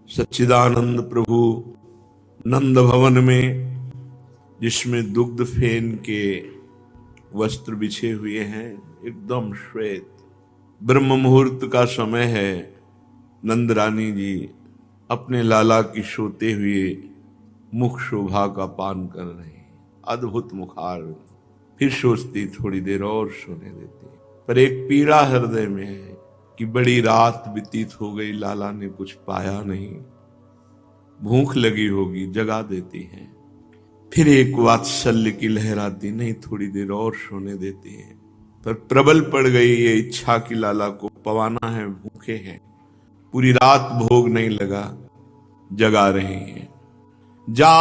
सच्चिदानंद प्रभु नंद भवन में, जिसमें दुग्ध फेन के वस्त्र बिछे हुए हैं, एकदम श्वेत, ब्रह्म मुहूर्त का समय है। नंद रानी जी अपने लाला की सोते हुए मुख शोभा का पान कर रहे हैं। अद्भुत मुखार। फिर सोचती थोड़ी देर और सोने देती, पर एक पीड़ा हृदय में है कि बड़ी रात व्यतीत हो गई, लाला ने कुछ पाया नहीं, भूख लगी होगी, जगा देती हैं। फिर एक वात्सल्य की लहर आती, नहीं थोड़ी देर और सोने देती है, पर प्रबल पड़ गई ये इच्छा कि लाला को पवाना है, भूखे हैं, पूरी रात भोग नहीं लगा, जगा रहे हैं। जागिए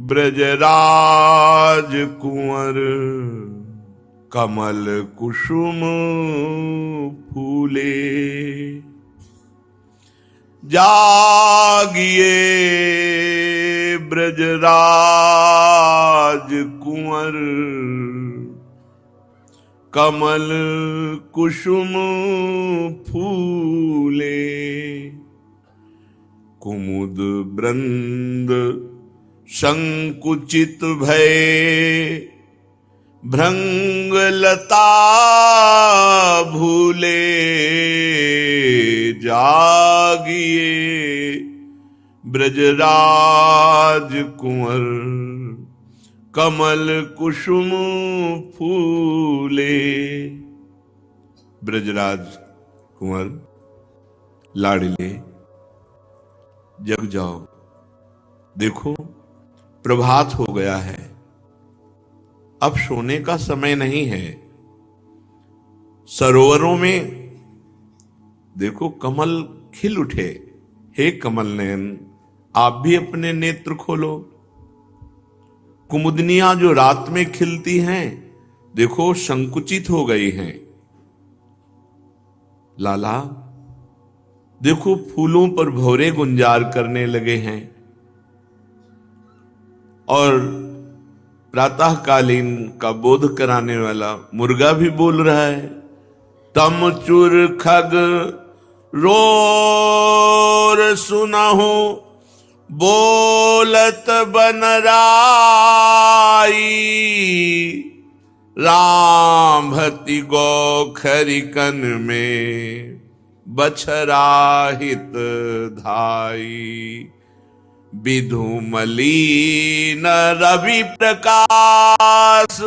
ब्रजराज कुंवर, कमल कुसुम फूले। जागिए ब्रजराज कुंवर, कमल कुसुम फूले। कुमुद वृंद संकुचित भय, भृंगलता भूले। जागिए ब्रजराज कुंवर, कमल कुसुम फूले। ब्रजराज कुंवर लाडले, जग जाओ, देखो प्रभात हो गया है, अब सोने का समय नहीं है। सरोवरों में देखो कमल खिल उठे। हे कमल नयन, आप भी अपने नेत्र खोलो। कुमुदनियां जो रात में खिलती हैं, देखो संकुचित हो गई हैं। लाला देखो फूलों पर भौरे गुंजार करने लगे हैं, और प्रातःकालीन का बोध कराने वाला मुर्गा भी बोल रहा है। तम चुर खग रोर सुनहु, बोलत बनराई। राम भति गौ खरिकन में, बछरा हित धाई। विधु मलीन रवि प्रकाश,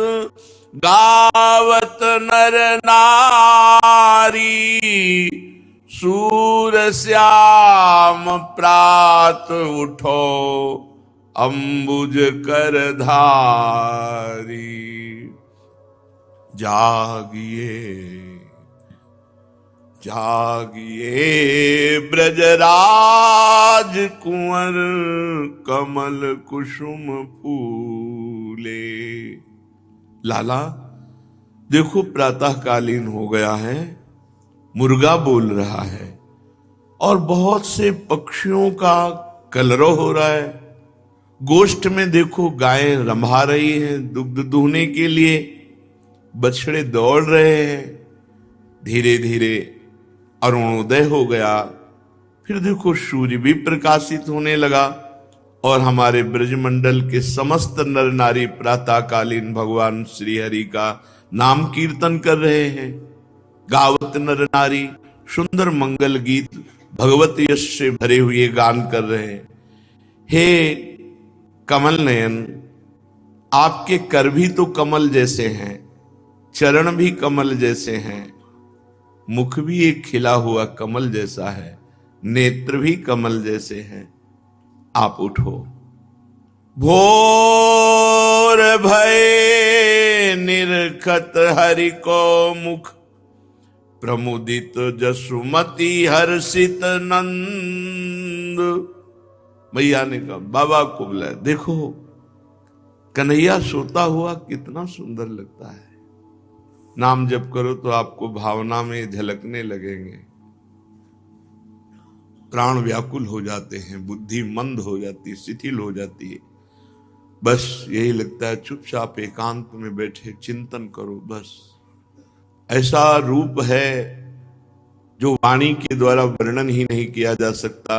गावत नर नारी। सूर श्याम प्रात उठो, अंबुज कर धारी। जागिए जागिए ब्रजराज कुंवर, कमल कुसुम फूले। लाला देखो प्रातःकालीन हो गया है, मुर्गा बोल रहा है, और बहुत से पक्षियों का कलरव हो रहा है। गोष्ठ में देखो गायें रंभा रही हैं दुग्ध दूहने के लिए, बछड़े दौड़ रहे हैं। धीरे धीरे अरुणोदय हो गया। फिर देखो सूर्य भी प्रकाशित होने लगा, और हमारे ब्रजमंडल के समस्त नर नारी प्रातःकालीन भगवान श्री हरि का नाम कीर्तन कर रहे हैं। गावत नर नारी सुंदर मंगल गीत भगवत यश से भरे हुए गान कर रहे हैं। हे कमल नयन, आपके कर भी तो कमल जैसे हैं, चरण भी कमल जैसे हैं, मुख भी एक खिला हुआ कमल जैसा है, नेत्र भी कमल जैसे हैं। आप उठो। भोर भय निरखत हरि को मुख, प्रमुदित जसुमति हर्षित नंद। मैया ने कहा, बाबा को बुलाया, देखो कन्हैया सोता हुआ कितना सुंदर लगता है। नाम जप करो तो आपको भावना में झलकने लगेंगे, प्राण व्याकुल हो जाते हैं, बुद्धि मंद हो जाती है, शिथिल हो जाती है। बस यही लगता है चुपचाप एकांत में बैठे चिंतन करो, बस ऐसा रूप है जो वाणी के द्वारा वर्णन ही नहीं किया जा सकता।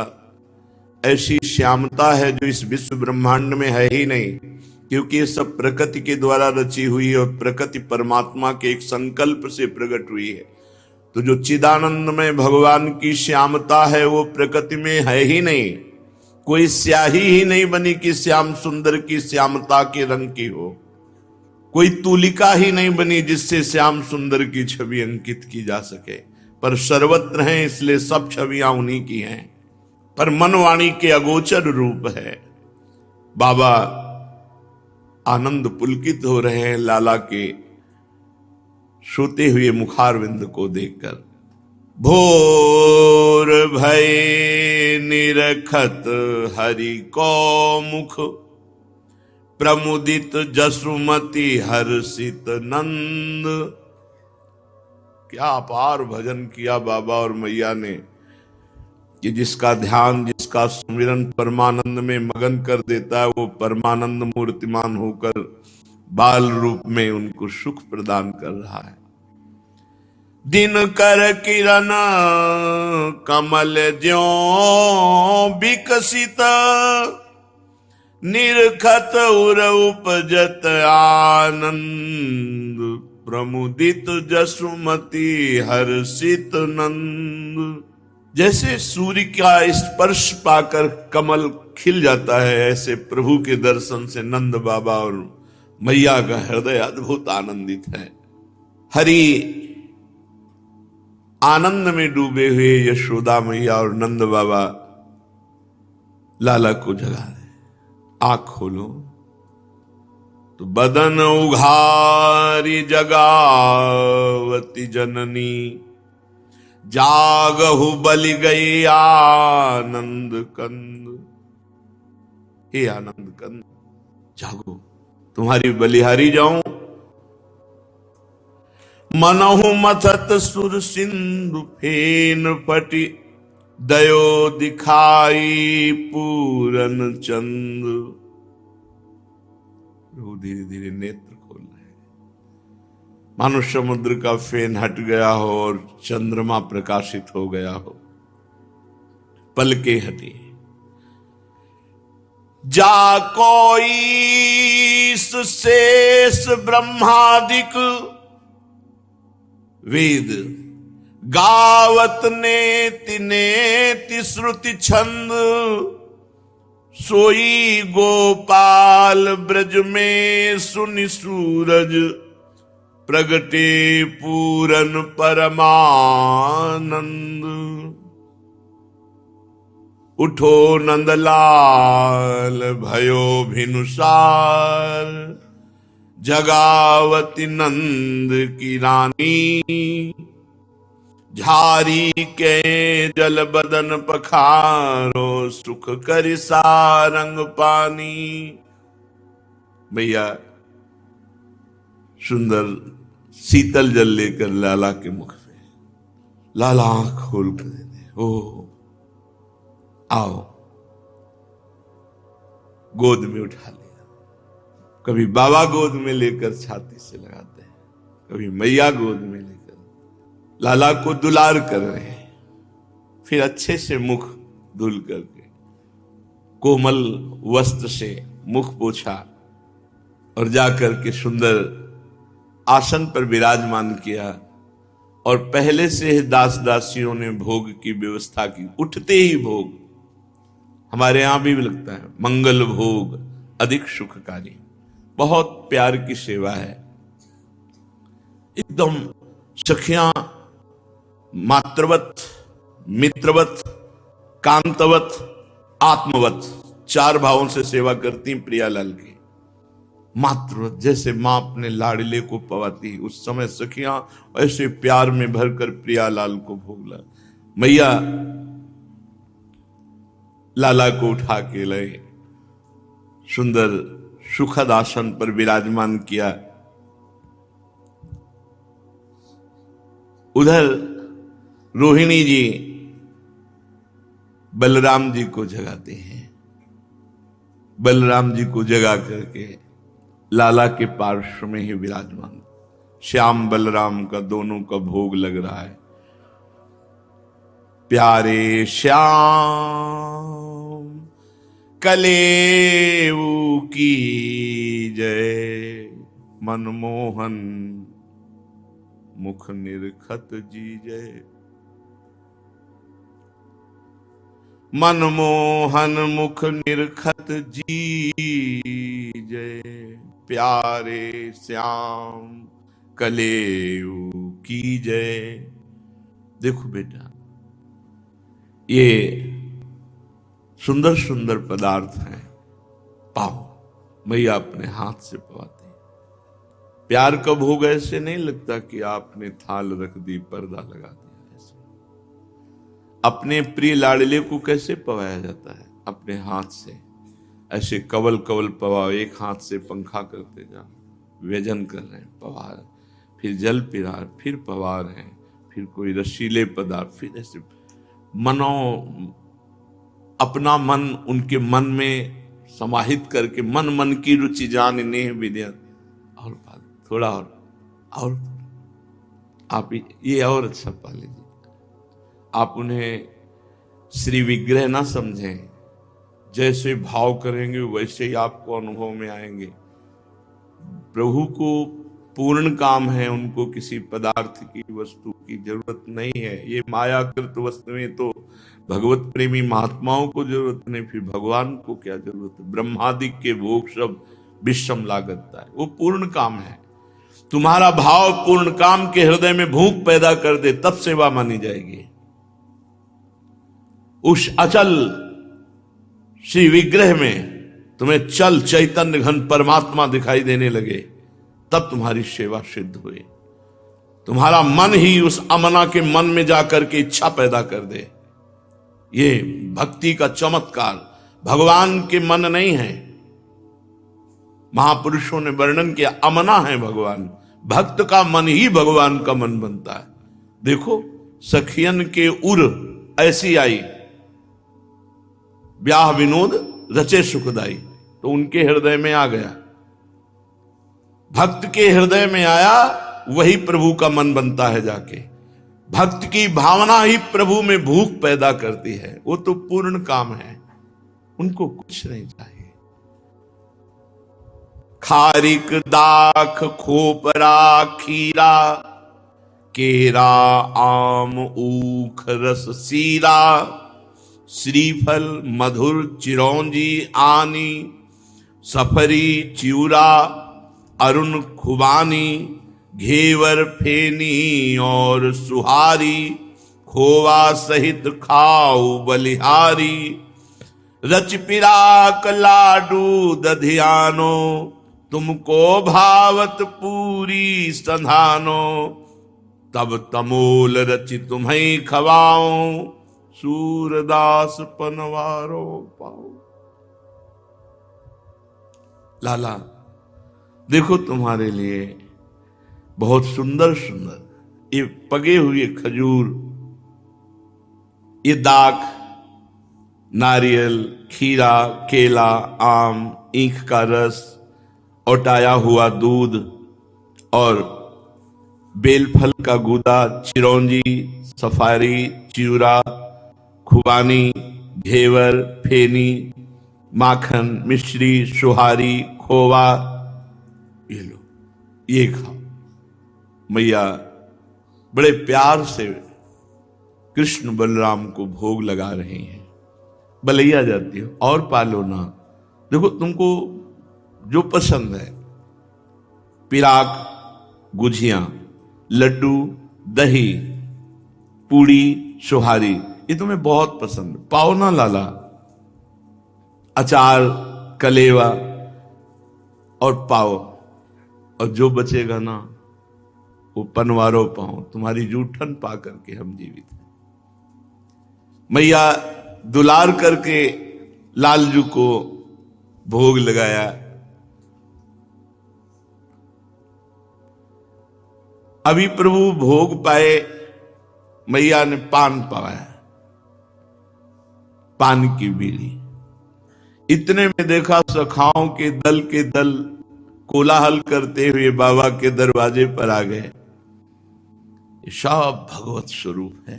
ऐसी श्यामता है जो इस विश्व ब्रह्मांड में है ही नहीं, क्योंकि ये सब प्रकृति के द्वारा रची हुई है और प्रकृति परमात्मा के एक संकल्प से प्रकट हुई है। तो जो चिदानंद में भगवान की श्यामता है वो प्रकृति में है ही नहीं। कोई स्याही ही नहीं बनी कि श्याम सुंदर की श्यामता के रंग की हो। कोई तूलिका ही नहीं बनी जिससे श्याम सुंदर की छवि अंकित की जा सके। पर सर्वत्र हैं, इसलिए सब छवियां उन्हीं की हैं। पर मनवाणी के अगोचर रूप है। बाबा आनंद पुलकित हो रहे हैं लाला के सोते हुए मुखारविंद को देखकर। भोर भय निरखत हरि को मुख, प्रमुदित जसुमति हर्षित नंद। क्या अपार भजन किया बाबा और मैया ने कि जिसका ध्यान, जिसका सुमिरन परमानंद में मगन कर देता है, वो परमानंद मूर्तिमान होकर बाल रूप में उनको सुख प्रदान कर रहा है। दिन कर किरण कमल ज्यों विकसित, निरखत उर उपजत आनंद, प्रमुदित जसुमति हर्षित नंद। जैसे सूर्य का स्पर्श पाकर कमल खिल जाता है, ऐसे प्रभु के दर्शन से नंद बाबा और मैया का हृदय अद्भुत आनंदित है। हरि आनंद में डूबे हुए यशोदा मैया और नंद बाबा लाला को जगा रहे। आंख खोलो तो बदन उघारी जगावती जननी, जागहु बलि गई आनंद कंद। हे आनंद कंद जागो, तुम्हारी बलिहारी जाऊं। मनहु मथत सुर सिंधु फेन फटी, दयो दिखाई पूरन चंद। धीरे धीरे नेत्र खोल रहे, मानो समुद्र का फेन हट गया हो और चंद्रमा प्रकाशित हो गया हो। पलके हटी, जा कोई शेष ब्रह्मादिक, वेद गावत नेति नेति श्रुति छंद। सोई गोपाल ब्रज में सुनि सूरज, प्रगटे पूरन परमानंद। उठो नंदलाल भयो भिनुसार, जगावती नंद की रानी। झारी के जल बदन पखारो, सुख कर सारंग पानी। भैया सुंदर शीतल जल लेकर लाला के मुख पे, लाला आंख खोल कर दे। ओ आओ, गोद में उठा लिया। कभी बाबा गोद में लेकर छाती से लगाते हैं, कभी मैया गोद में लेकर लाला को दुलार कर रहे हैं। फिर अच्छे से मुख धुल करके कोमल वस्त्र से मुख पोछा और जाकर के सुंदर आसन पर विराजमान किया। और पहले से दास दासियों ने भोग की व्यवस्था की। उठते ही भोग, हमारे यहां भी लगता है मंगल भोग अधिक सुखकारी। बहुत प्यार की सेवा है, एकदम सखियां मातृवत, मित्रवत, कांतवत, आत्मवत, चार भावों से सेवा करती प्रियालाल की। मातृवत, जैसे मां अपने लाडले को पवाती, उस समय सखियां ऐसे प्यार में भरकर प्रियालाल को भोगला। मैया लाला को उठा के लाए, सुंदर सुखद आसन पर विराजमान किया। उधर रोहिणी जी बलराम जी को जगाते हैं। बलराम जी को जगा करके लाला के पार्श्व में ही विराजमान, श्याम बलराम का दोनों का भोग लग रहा है। प्यारे श्याम कलेऊ की जय, मनमोहन मुख निरखत जी जय। मनमोहन मुख निरखत जी जय, प्यारे श्याम कलेऊ की जय। देखो बेटा, ये सुंदर सुंदर पदार्थ हैं, पाओ मैया अपने हाथ से पवाते हैं। प्यार कब हो गए ऐसे नहीं लगता कि आपने थाल रख दी, पर्दा लगा दिया। ऐसे अपने प्रिय लाडले को कैसे पवाया जाता है? अपने हाथ से ऐसे कवल कवल पवाओ। एक हाथ से पंखा करते जाओ, व्यजन कर रहे हैं, पवा रहे, फिर जल पिला, फिर पवा रहे हैं, फिर कोई रसीले पदार्थ, फिर ऐसे मनो अपना मन उनके मन में समाहित करके मन मन की रुचि जान नेह विद्या। और थोड़ा और आप ये और अच्छा पा लीजिए। आप उन्हें श्री विग्रह ना समझें, जैसे भाव करेंगे वैसे ही आपको अनुभव में आएंगे। प्रभु को पूर्ण काम है, उनको किसी पदार्थ की वस्तु की जरूरत नहीं है। ये मायाकृत वस्तुएं तो भगवत प्रेमी महात्माओं को जरूरत नहीं, फिर भगवान को क्या जरूरत है? ब्रह्मादि के भोग सब विषम लागता है, वो पूर्ण काम है। तुम्हारा भाव पूर्ण काम के हृदय में भूख पैदा कर दे, तब सेवा मानी जाएगी। उस अचल श्री विग्रह में तुम्हें चल चैतन्य घन परमात्मा दिखाई देने लगे, तब तुम्हारी सेवा सिद्ध हुई। तुम्हारा मन ही उस अमना के मन में जाकर के इच्छा पैदा कर दे। ये भक्ति का चमत्कार, भगवान के मन नहीं है। महापुरुषों ने वर्णन किया, अमना है भगवान। भक्त का मन ही भगवान का मन बनता है। देखो सखियन के उर ऐसी आई, ब्याह विनोद रचे सुखदाई, तो उनके हृदय में आ गया। भक्त के हृदय में आया, वही प्रभु का मन बनता है जाके। भक्त की भावना ही प्रभु में भूख पैदा करती है। वो तो पूर्ण काम है, उनको कुछ नहीं चाहिए। खारिक दाख खोपरा खीरा, केरा आम ऊख रस सीरा, श्रीफल मधुर चिरौंजी आनी, सफरी चिउरा अरुण खुबानी, घेवर फेनी और सुहारी, खोवा सहित खाओ बलिहारी, रच पिराक लाडू दधियानो, तुमको भावत पूरी संधानो, तब तमोल रचि तुम्हें खवाऊं, सूरदास पनवारो पाओ। लाला देखो तुम्हारे लिए बहुत सुंदर सुंदर ये पगे हुए खजूर, ये दाख, नारियल, खीरा, केला, आम, ईख का रस, औटाया हुआ दूध और बेलफल का गूदा, चिरौंजी, सफारी, चिउरा, खुबानी, घेवर, फेनी, माखन, मिश्री, सुहारी, खोवा, ये लो, ये खाओ। मैया बड़े प्यार से कृष्ण बलराम को भोग लगा रहे हैं। बलैया जाती हो और पालो ना। देखो तुमको जो पसंद है, पिराक, गुझियां, लड्डू, दही, पूड़ी, सुहारी, ये तुम्हें बहुत पसंद, पाओ ना लाला। अचार, कलेवा और पाओ, और जो बचेगा ना वो पनवारो पाओ। तुम्हारी जूठन पा करके हम जीवित हैं। मैया दुलार करके लालजू को भोग लगाया। अभी प्रभु भोग पाए, मैया ने पान पाया, पान की बीड़ी। इतने में देखा सखाओं के दल कोलाहल करते हुए बाबा के दरवाजे पर आ गए। सब भगवत स्वरूप है।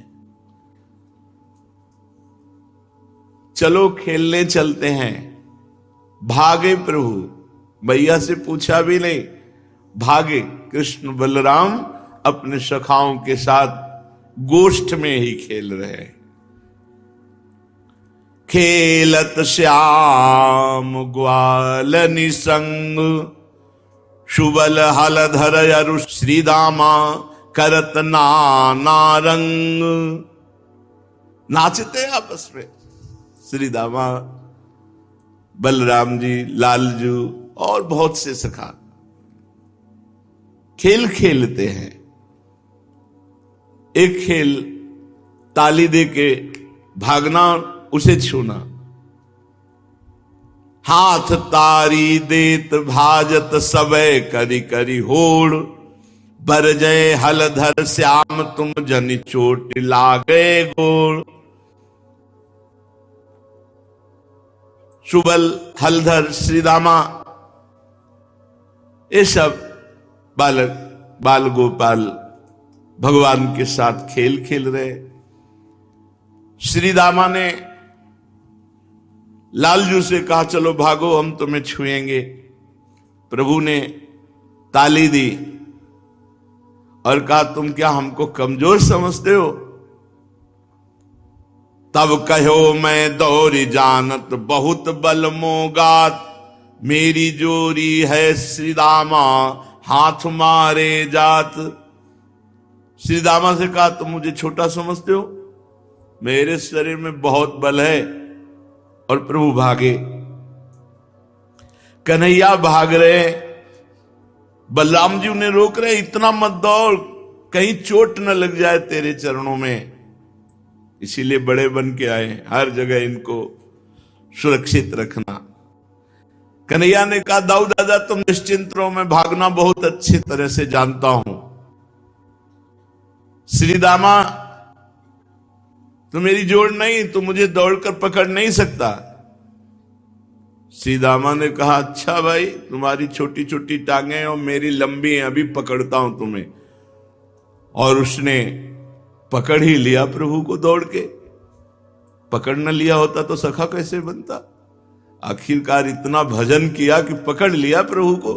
चलो खेलने चलते हैं। भागे प्रभु, मैया से पूछा भी नहीं, भागे। कृष्ण बलराम अपने सखाओं के साथ गोष्ठ में ही खेल रहे हैं। खेलत श्याम ग्वाल निसंग, सुबल हलधर अरु श्रीदामा करत नाना रंग। नाचते आपस में श्री दामा, बलराम जी, लालजू और बहुत से सखा खेल खेलते हैं। एक खेल ताली दे के भागना, उसे छूना। हाथ तारी देत भाजत सबे करी करी होड़, बर जय हलधर श्याम तुम जनि चोट लागे गोड़। सुबल, हलधर, श्रीदामा, ये सब बालक बाल गोपाल भगवान के साथ खेल खेल रहे। श्रीदामा ने लालजू से कहा चलो भागो, हम तुम्हें छुएंगे। प्रभु ने ताली दी और कहा तुम क्या हमको कमजोर समझते हो? तब कहो मैं दौरी जानत बहुत बल मोगात, मेरी जोरी है श्रीदामा हाथ मारे जात। श्रीदामा से कहा तुम मुझे छोटा समझते हो, मेरे शरीर में बहुत बल है। और प्रभु भागे, कन्हैया भाग रहे, बलराम जी उन्हें रोक रहे, इतना मत दौड़, कहीं चोट न लग जाए तेरे चरणों में। इसीलिए बड़े बन के आए, हर जगह इनको सुरक्षित रखना। कन्हैया ने कहा दाऊ दादा तुम निश्चिंत रहो, मैं भागना बहुत अच्छी तरह से जानता हूं। श्रीदामा तो मेरी जोड़ नहीं, तो मुझे दौड़कर पकड़ नहीं सकता। श्रीदामा ने कहा अच्छा भाई, तुम्हारी छोटी छोटी टांगे और मेरी लंबी है, अभी पकड़ता हूं तुम्हें। और उसने पकड़ ही लिया प्रभु को दौड़ के। पकड़ न लिया होता तो सखा कैसे बनता? आखिरकार इतना भजन किया कि पकड़ लिया प्रभु को।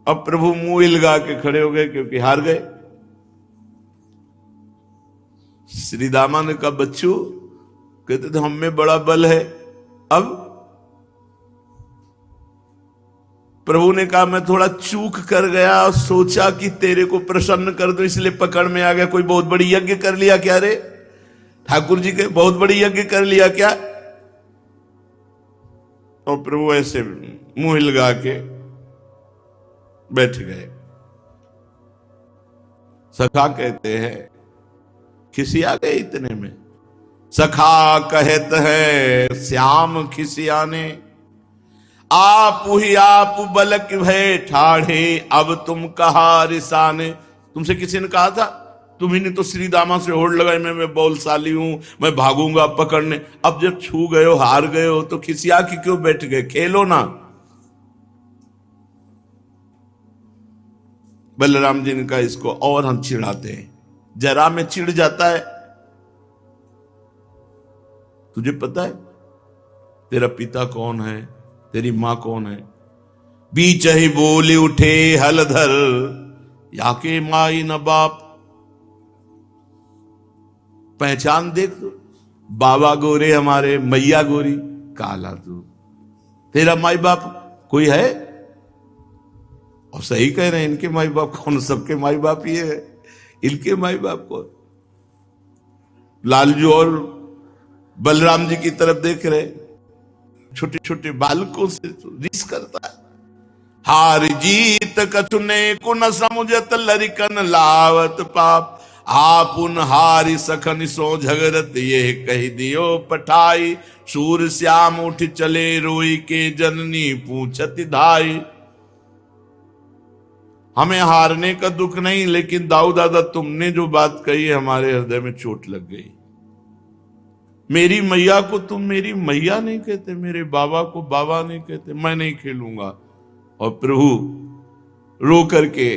अब प्रभु मुंह हिलगा के खड़े हो गए क्योंकि हार गए। श्रीदामा ने कहा बच्चू, कहते थे हम में बड़ा बल है। अब प्रभु ने कहा मैं थोड़ा चूक कर गया, सोचा कि तेरे को प्रसन्न कर दो इसलिए पकड़ में आ गया। कोई बहुत बड़ी यज्ञ कर लिया क्या रे? ठाकुर जी के बहुत बड़ी यज्ञ कर लिया क्या? और प्रभु ऐसे मुंह हिलगा के बैठ गए। सखा कहते हैं खिसिया गए इतने में। सखा कहत है श्याम खिसियाने, आप ही आप बलक भय ठाढ़े, अब तुम कहा रिसाने। तुमसे किसी ने कहा था? तुम्ही ने तो श्रीदामा से होड़ लगाई मैं बलशाली हूं, मैं भागूंगा पकड़ने। अब जब छू गए हो, हार गए हो, तो खिसिया की क्यों बैठ गए? खेलो ना। बलराम जी ने कहा इसको और हम चिढ़ाते हैं। जरा में चिढ़ जाता है। तुझे पता है तेरा पिता कौन है, तेरी मां कौन है? बीच ही बोली उठे हलधर, याके माई न बाप। पहचान देख तो, बाबा गोरे हमारे, मैया गोरी, काला तू। तेरा माई बाप कोई है? और सही कह रहे हैं, इनके माई बाप कौन? सबके माई बाप ही है, इनके माई बाप कौन? लालजू और बलराम जी की तरफ देख रहे, छोटे छोटे बालकों से रिस करता है। हार जीत कछुने को न समुझत, लरिकन लावत पाप। आपुन हारी सखन सो झगरत, ये कही दियो पठाई। सूर श्याम उठ चले रोई के, जननी पूछत धाई। हमें हारने का दुख नहीं, लेकिन दाऊ दादा तुमने जो बात कही है हमारे हृदय में चोट लग गई। मेरी मैया को तुम मेरी मैया नहीं कहते, मेरे बाबा को बाबा नहीं कहते, मैं नहीं खेलूंगा। और प्रभु रो करके,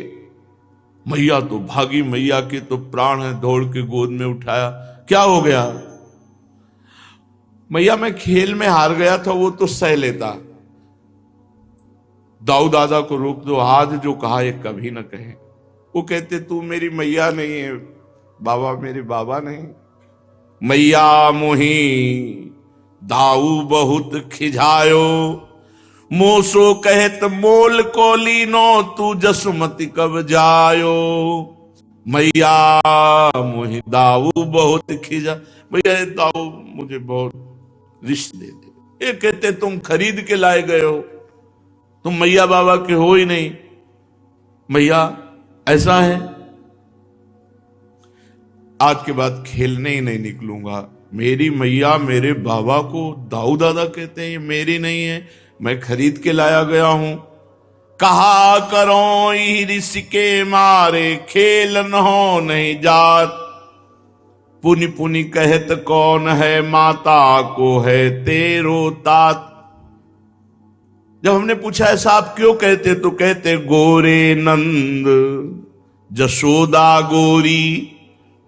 मैया तो भागी, मैया के तो प्राण है, दौड़ के गोद में उठाया। क्या हो गया? मैया मैं खेल में हार गया था, वो तो सह लेता। दाऊ दादा को रोक दो, आज जो कहा ये कभी ना कहे। वो कहते तू मेरी मैया नहीं है, बाबा मेरे बाबा नहीं। मैया मोही दाऊ बहुत खिजायो, मोसो कहत मोल को लीनो, तू जसमति कब जायो। मैया मोहि दाऊ बहुत खिजा, भैया दाऊ मुझे बहुत रिश्त दे दे। ये कहते तुम खरीद के लाए गए हो, तुम मैया बाबा के हो ही नहीं। मैया ऐसा है, आज के बाद खेलने ही नहीं निकलूंगा। मेरी मैया मेरे बाबा को दाऊ दादा कहते हैं, ये मेरी नहीं है, मैं खरीद के लाया गया हूं। कहा करो ऋषि के मारे, खेल न हो नहीं जात। पुनि पुनि कहत कौन है, माता को है तेरो तात। जब हमने पूछा ऐसा आप क्यों कहते, तो कहते गोरे नंद जशोदा गोरी,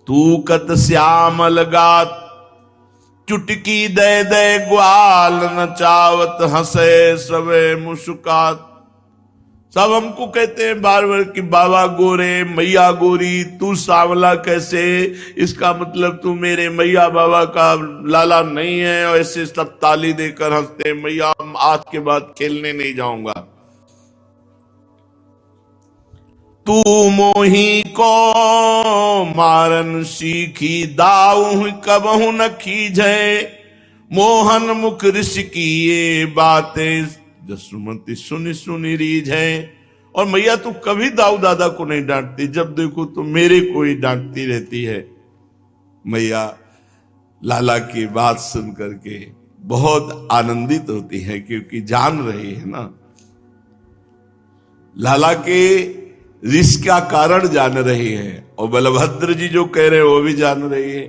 तू कत श्यामल गात। चुटकी दे दे ग्वाल नचावत, हंसे सवे मुस्कात। सब हमको कहते हैं बार बार कि बाबा गोरे मैया गोरी, तू सांवला कैसे? इसका मतलब तू मेरे मैया बाबा का लाला नहीं है। और ऐसे सब ताली देकर हंसते, मैया आज के बाद खेलने नहीं जाऊंगा। तू मोही को मारन सीखी, दाऊ कबहू न खींचे। मोहन मुख ऋषि की ये बातें, जसुमती सुनी सुनी रीझ है। और मैया तू कभी दाऊ दादा को नहीं डांटती, जब देखो तो मेरे को ही डांटती रहती है। मैया लाला की बात सुन करके बहुत आनंदित होती है, क्योंकि जान रही है ना, लाला के रिश्क का कारण जान रही है। और बलभद्र जी जो कह रहे हैं वो भी जान रही है,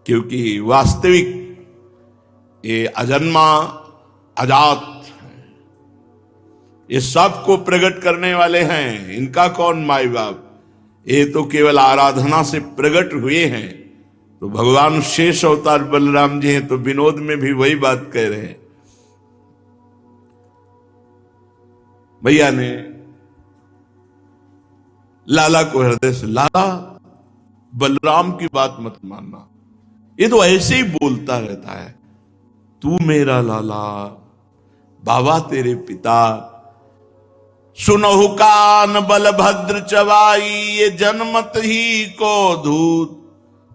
क्योंकि वास्तविक ये अजन्मा अजात ये सबको प्रकट करने वाले हैं। इनका कौन माई बाप, ये तो केवल आराधना से प्रकट हुए हैं। तो भगवान शेष अवतार बलराम जी हैं, तो विनोद में भी वही बात कह रहे हैं। भैया ने लाला को हृदय से, लाला बलराम की बात मत मानना, ये तो ऐसे ही बोलता रहता है। तू मेरा लाला, बाबा तेरे पिता। सुनहु कान बलभद्र चवाई, ये जनमत ही को धूत।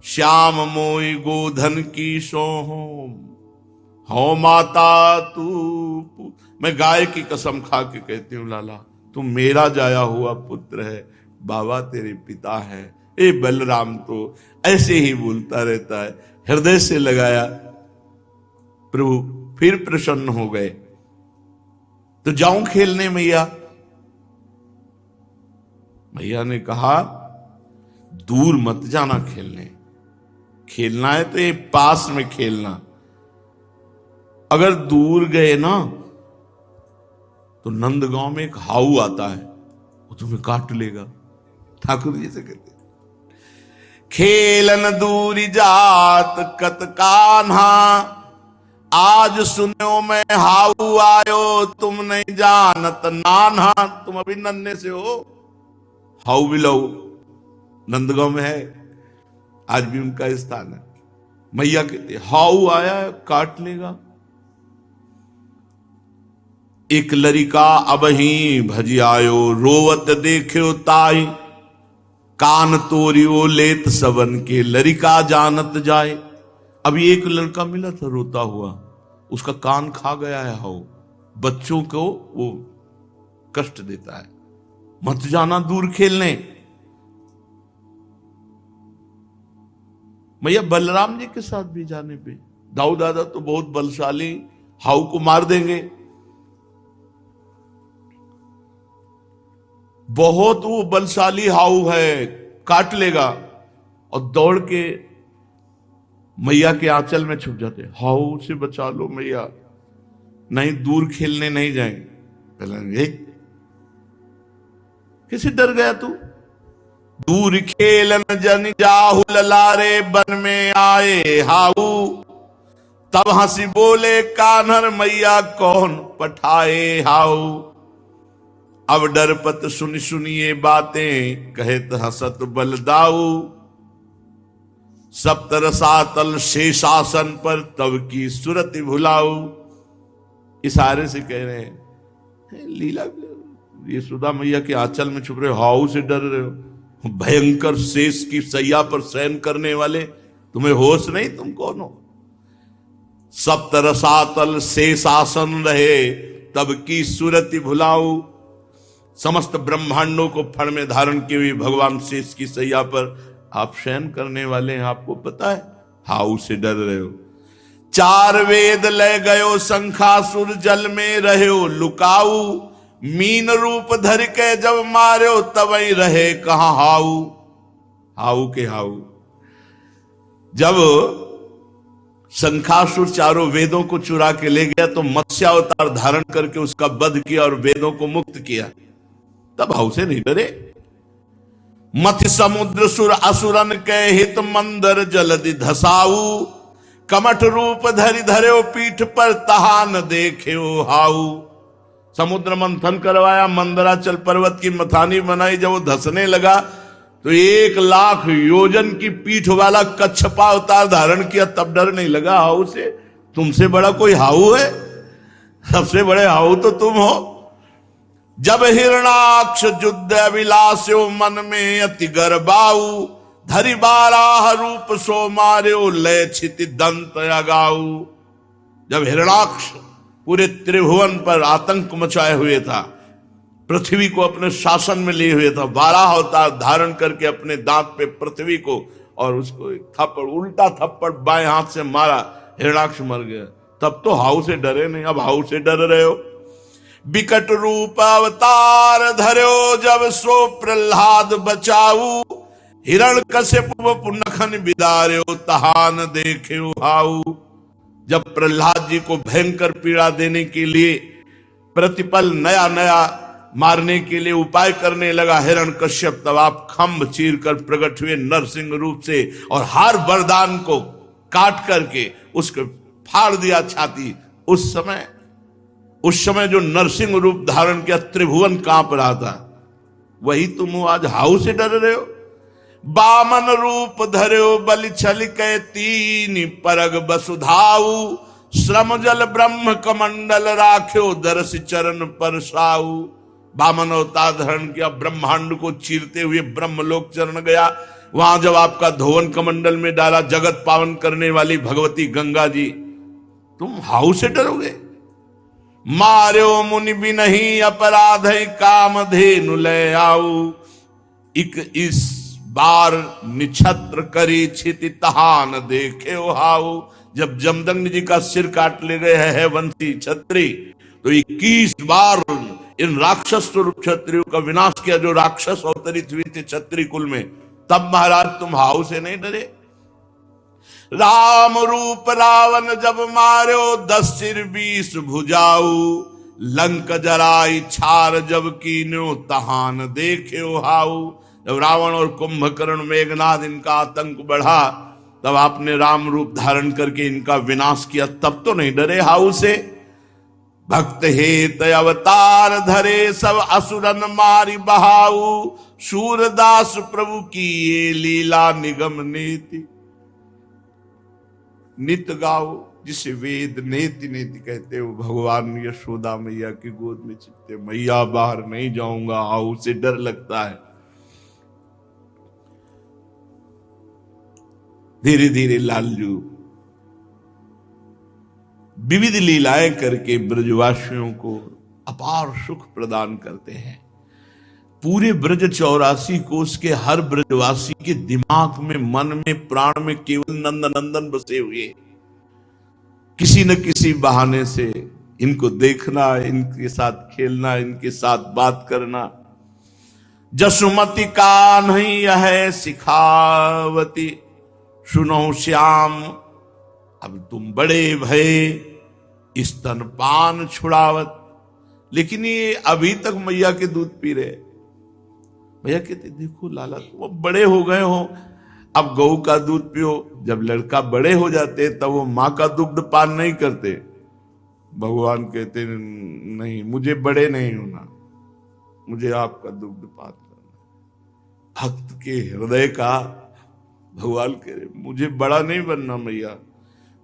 श्याम मोई गोधन की सोहो, हो माता तू। मैं गाय की कसम खा के कहती हूं लाला, तू मेरा जाया हुआ पुत्र है, बाबा तेरे पिता है। ए बलराम तो ऐसे ही बोलता रहता है, हृदय से लगाया। प्रभु फिर प्रसन्न हो गए। तो जाऊं खेलने मैया? मैया ने कहा दूर मत जाना खेलने, खेलना है तो ये पास में खेलना। अगर दूर गए ना तो नंदगांव में एक हाउ आता है, वो तुम्हें काट लेगा। ठाकुर जी से कहते खेलन दूरी जात कत कान्हा, आज सुनो मैं हाउ आयो, तुम नहीं जानत नान्हा। तुम अभी नन्हे से हो। हाउ बिलऊ नंदगांव में है, आज भी उनका स्थान है। मैया कहते हाउ आया काट लेगा। एक लड़का अब ही भजी आयो, रोवत देखो ताई। कान तोरियो लेत सबन के, लड़का जानत जाए। अभी एक लड़का मिला था रोता हुआ, उसका कान खा गया है हाउ। बच्चों को वो कष्ट देता है। मत जाना दूर खेलने। मैया बलराम जी के साथ भी जाने पे, दाऊ दादा तो बहुत बलशाली, हाउ को मार देंगे। बहुत वो बलशाली हाउ है, काट लेगा। और दौड़ के मैया के आंचल में छुप जाते, हाउ से बचा लो मैया, नहीं दूर खेलने नहीं जाए। पहले किसी डर गया तू? दूर खेलन जन जाहु ललारे, बन में आए हाउ। तब हंसी बोले कान्हर मैया कौन पठाए हाउ। अब डरपत सुन सुनिए बातें कहत हसत बलदाऊ। सप्तरसातल शेषासन पर तब की सुरति भुलाऊ। इशारे से कह रहे हैं लीला ये सुधा मैया के आंचल में छुप रहे हो, हाउ से डर रहे हो। भयंकर शेष की सैया पर शयन करने वाले, तुम्हें होश नहीं, तुम कौन हो। सप्तरसातल शेषासन रहे तब की सुरति भुलाऊ। समस्त ब्रह्मांडों को फण में धारण किए हुए भगवान शेष की सैया पर आप शयन करने वाले हैं, आपको पता है, हाउ से डर रहे हो। चार वेद ले गयो शंखासुर जल में रहे लुकाऊ। मीन रूप धर के जब मार्यो तबई रहे कहां हाउ। हाउ के हाउ। जब शंखासुर चारों वेदों को चुरा के ले गया तो मत्स्यावतार धारण करके उसका वध किया और वेदों को मुक्त किया, तब हाउ से नहीं डरे। मथि समुद्र सुर असुरन के हित मंदर जलदि धसाऊ। कमठ रूप धरि धर्यो पीठ पर तहा न देख्यो हाउ। समुद्र मंथन करवाया, मंदराचल पर्वत की मथानी बनाई, जब वो धसने लगा तो 1,00,000 योजन की पीठ वाला कच्छपा अवतार धारण किया, तब डर नहीं लगा हाउ से। तुमसे बड़ा कोई हाउ है? सबसे बड़े हाउ तो तुम हो। जब हिरणाक्ष युद्ध अभिलाष्यो मन में अति गर्बाऊ। धरि बाराह रूप सो मार्यो लय छिति दंत अगाऊ। जब हिरणाक्ष पूरे त्रिभुवन पर आतंक मचाए हुए था, पृथ्वी को अपने शासन में लिए हुए था, 12 अवतार धारण करके अपने दांत पे पृथ्वी को और उसको एक थप्पड़, उल्टा थप्पड़ बाएं हाथ से मारा, हिरणाक्ष मर गया। तब तो हाउ से डरे नहीं, अब हाउ से डर रहे हो। विकट रूप अवतार धर्यो जब सो प्रहलाद बचाऊ। हिरण कश्यप नखन बिदार्यो तहान देख्यो हाउ। जब प्रहलाद जी को भयंकर पीड़ा देने के लिए प्रतिपल नया नया मारने के लिए उपाय करने लगा हिरण कश्यप, तब आप खंभ चीर कर प्रकट हुए नरसिंह रूप से और हर वरदान को काट करके उसको फाड़ दिया छाती। उस समय जो नरसिंह रूप धारण किया त्रिभुवन कांप रहा था, वही तुम हो आज हाउ से डर रहे हो। बामन रूप धर्यो बलि छल के तीन परग बसुधाऊ। श्रम जल ब्रह्म कमंडल राख्यो दर्श चरण पर साऊ। बामन अवतार धारण किया, ब्रह्मांड को चीरते हुए ब्रह्मलोक चरण गया। वहां जब आपका धोवन कमंडल में डाला, जगत पावन करने वाली भगवती गंगा जी, तुम हाउ से डरोगे। मार्यो मुनि भी नहीं अपराध काम धेनु ले आऊ। इस बार निछत्र करी छिति तहान देखे हाउ। जब जमदग्नि जी का सिर काट ले गए है वंशी छत्री, तो 21 बार इन राक्षस स्वरूप क्षत्रियों का विनाश किया जो राक्षस अवतरित हुए थे क्षत्रिय कुल में। तब महाराज तुम हाउ से नहीं डरे। राम रूप रावण जब मार्यो 10 सिर 20 भुजाऊ। लंक जराई छार जब कीन्यो तहान देख्यो हाउ। जब रावण और कुंभकर्ण मेघनाद इनका आतंक बढ़ा, तब आपने राम रूप धारण करके इनका विनाश किया, तब तो नहीं डरे हाउ से। भक्त हेत अवतार धरे सब असुरन मारी बहाऊ। सूरदास प्रभु की ये लीला निगम नीति। नित गाओ, जिसे वेद नेति नेति कहते हो। भगवान यशोदा मैया की गोद में चिपते, मैया बाहर नहीं जाऊंगा, हाउ से डर लगता है। धीरे धीरे लालजू विविध लीलाएं करके ब्रजवासियों को अपार सुख प्रदान करते हैं। पूरे ब्रज 84 कोस के हर ब्रजवासी के दिमाग में, मन में, प्राण में केवल नंद नंदन बसे हुए। किसी न किसी बहाने से इनको देखना, इनके साथ खेलना, इनके साथ बात करना। जसुमति का नहीं है सिखावती, सुनो श्याम अब तुम बड़े भय स्तनपान छुड़ावत। लेकिन ये अभी तक मैया के दूध पी रहे। भैया कहते देखो लाला तुम अब बड़े हो गए हो, अब गऊ का दूध पियो। जब लड़का बड़े हो जाते तब वो माँ का दुग्ध पान नहीं करते। भगवान कहते नहीं, मुझे बड़े नहीं होना, मुझे आपका दुग्ध पान करना। भक्त के हृदय का भगवान कह रहे मुझे बड़ा नहीं बनना मैया,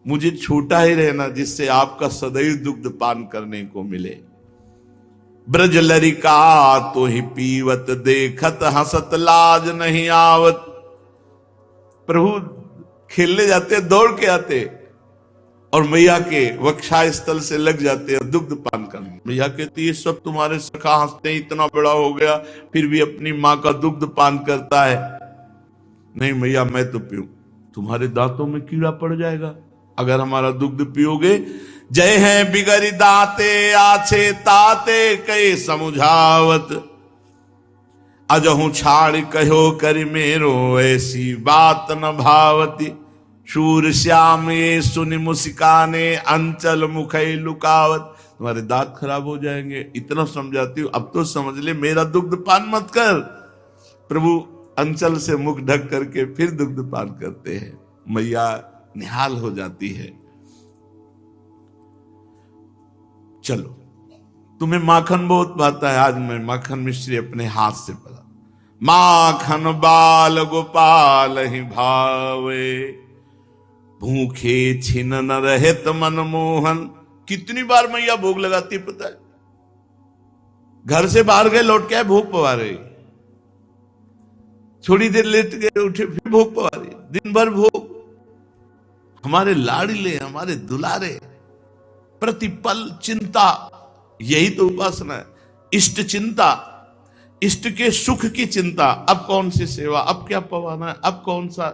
मुझे छोटा ही रहना, जिससे आपका सदैव दुग्ध पान करने को मिले। ब्रज लरिका तो ही पीवत, देखत हंसत लाज नहीं आवत। प्रभु खेलने जाते, दौड़ के आते और मैया के वक्षा स्थल से लग जाते हैं दुग्ध पान करने। मैया कहती है सब तुम्हारे सखा हंसते हैं, इतना बड़ा हो गया फिर भी अपनी माँ का दुग्ध पान करता है। नहीं मैया मैं तो पीऊं, तुम्हारे दांतों में कीड़ा पड़ जाएगा अगर हमारा दुग्ध पियोगे। जय है बिगड़ी दाते आछे ताते कई समुझावत, अजहू छाड़ कहो कर मेरो ऐसी बात न भावती। शूर श्याम ये सुनि मुस्काने अंचल मुखई लुकावत। तुम्हारे दांत खराब हो जाएंगे, इतना समझाती हूँ, अब तो समझ ले मेरा दुग्ध पान मत कर। प्रभु अंचल से मुख ढक करके फिर दुग्ध पान करते हैं। मैया निहाल हो जाती है। चलो तुम्हें माखन बहुत भाता है, आज मैं माखन मिश्री अपने हाथ से पला। माखन बाल गोपाल ही भावे, भूखे छिन न रहित मनमोहन। कितनी बार मैया भोग लगाती पता है, घर से बाहर गए लौट के आए भोग पवा रही, थोड़ी देर लेट गए उठे फिर भोग पवा रही, दिन भर भोग। हमारे लाडले हमारे दुलारे, प्रतिपल चिंता, यही तो उपासना है। इष्ट चिंता, इष्ट के सुख की चिंता। अब कौन सी सेवा, अब क्या पवाना है, अब कौन सा।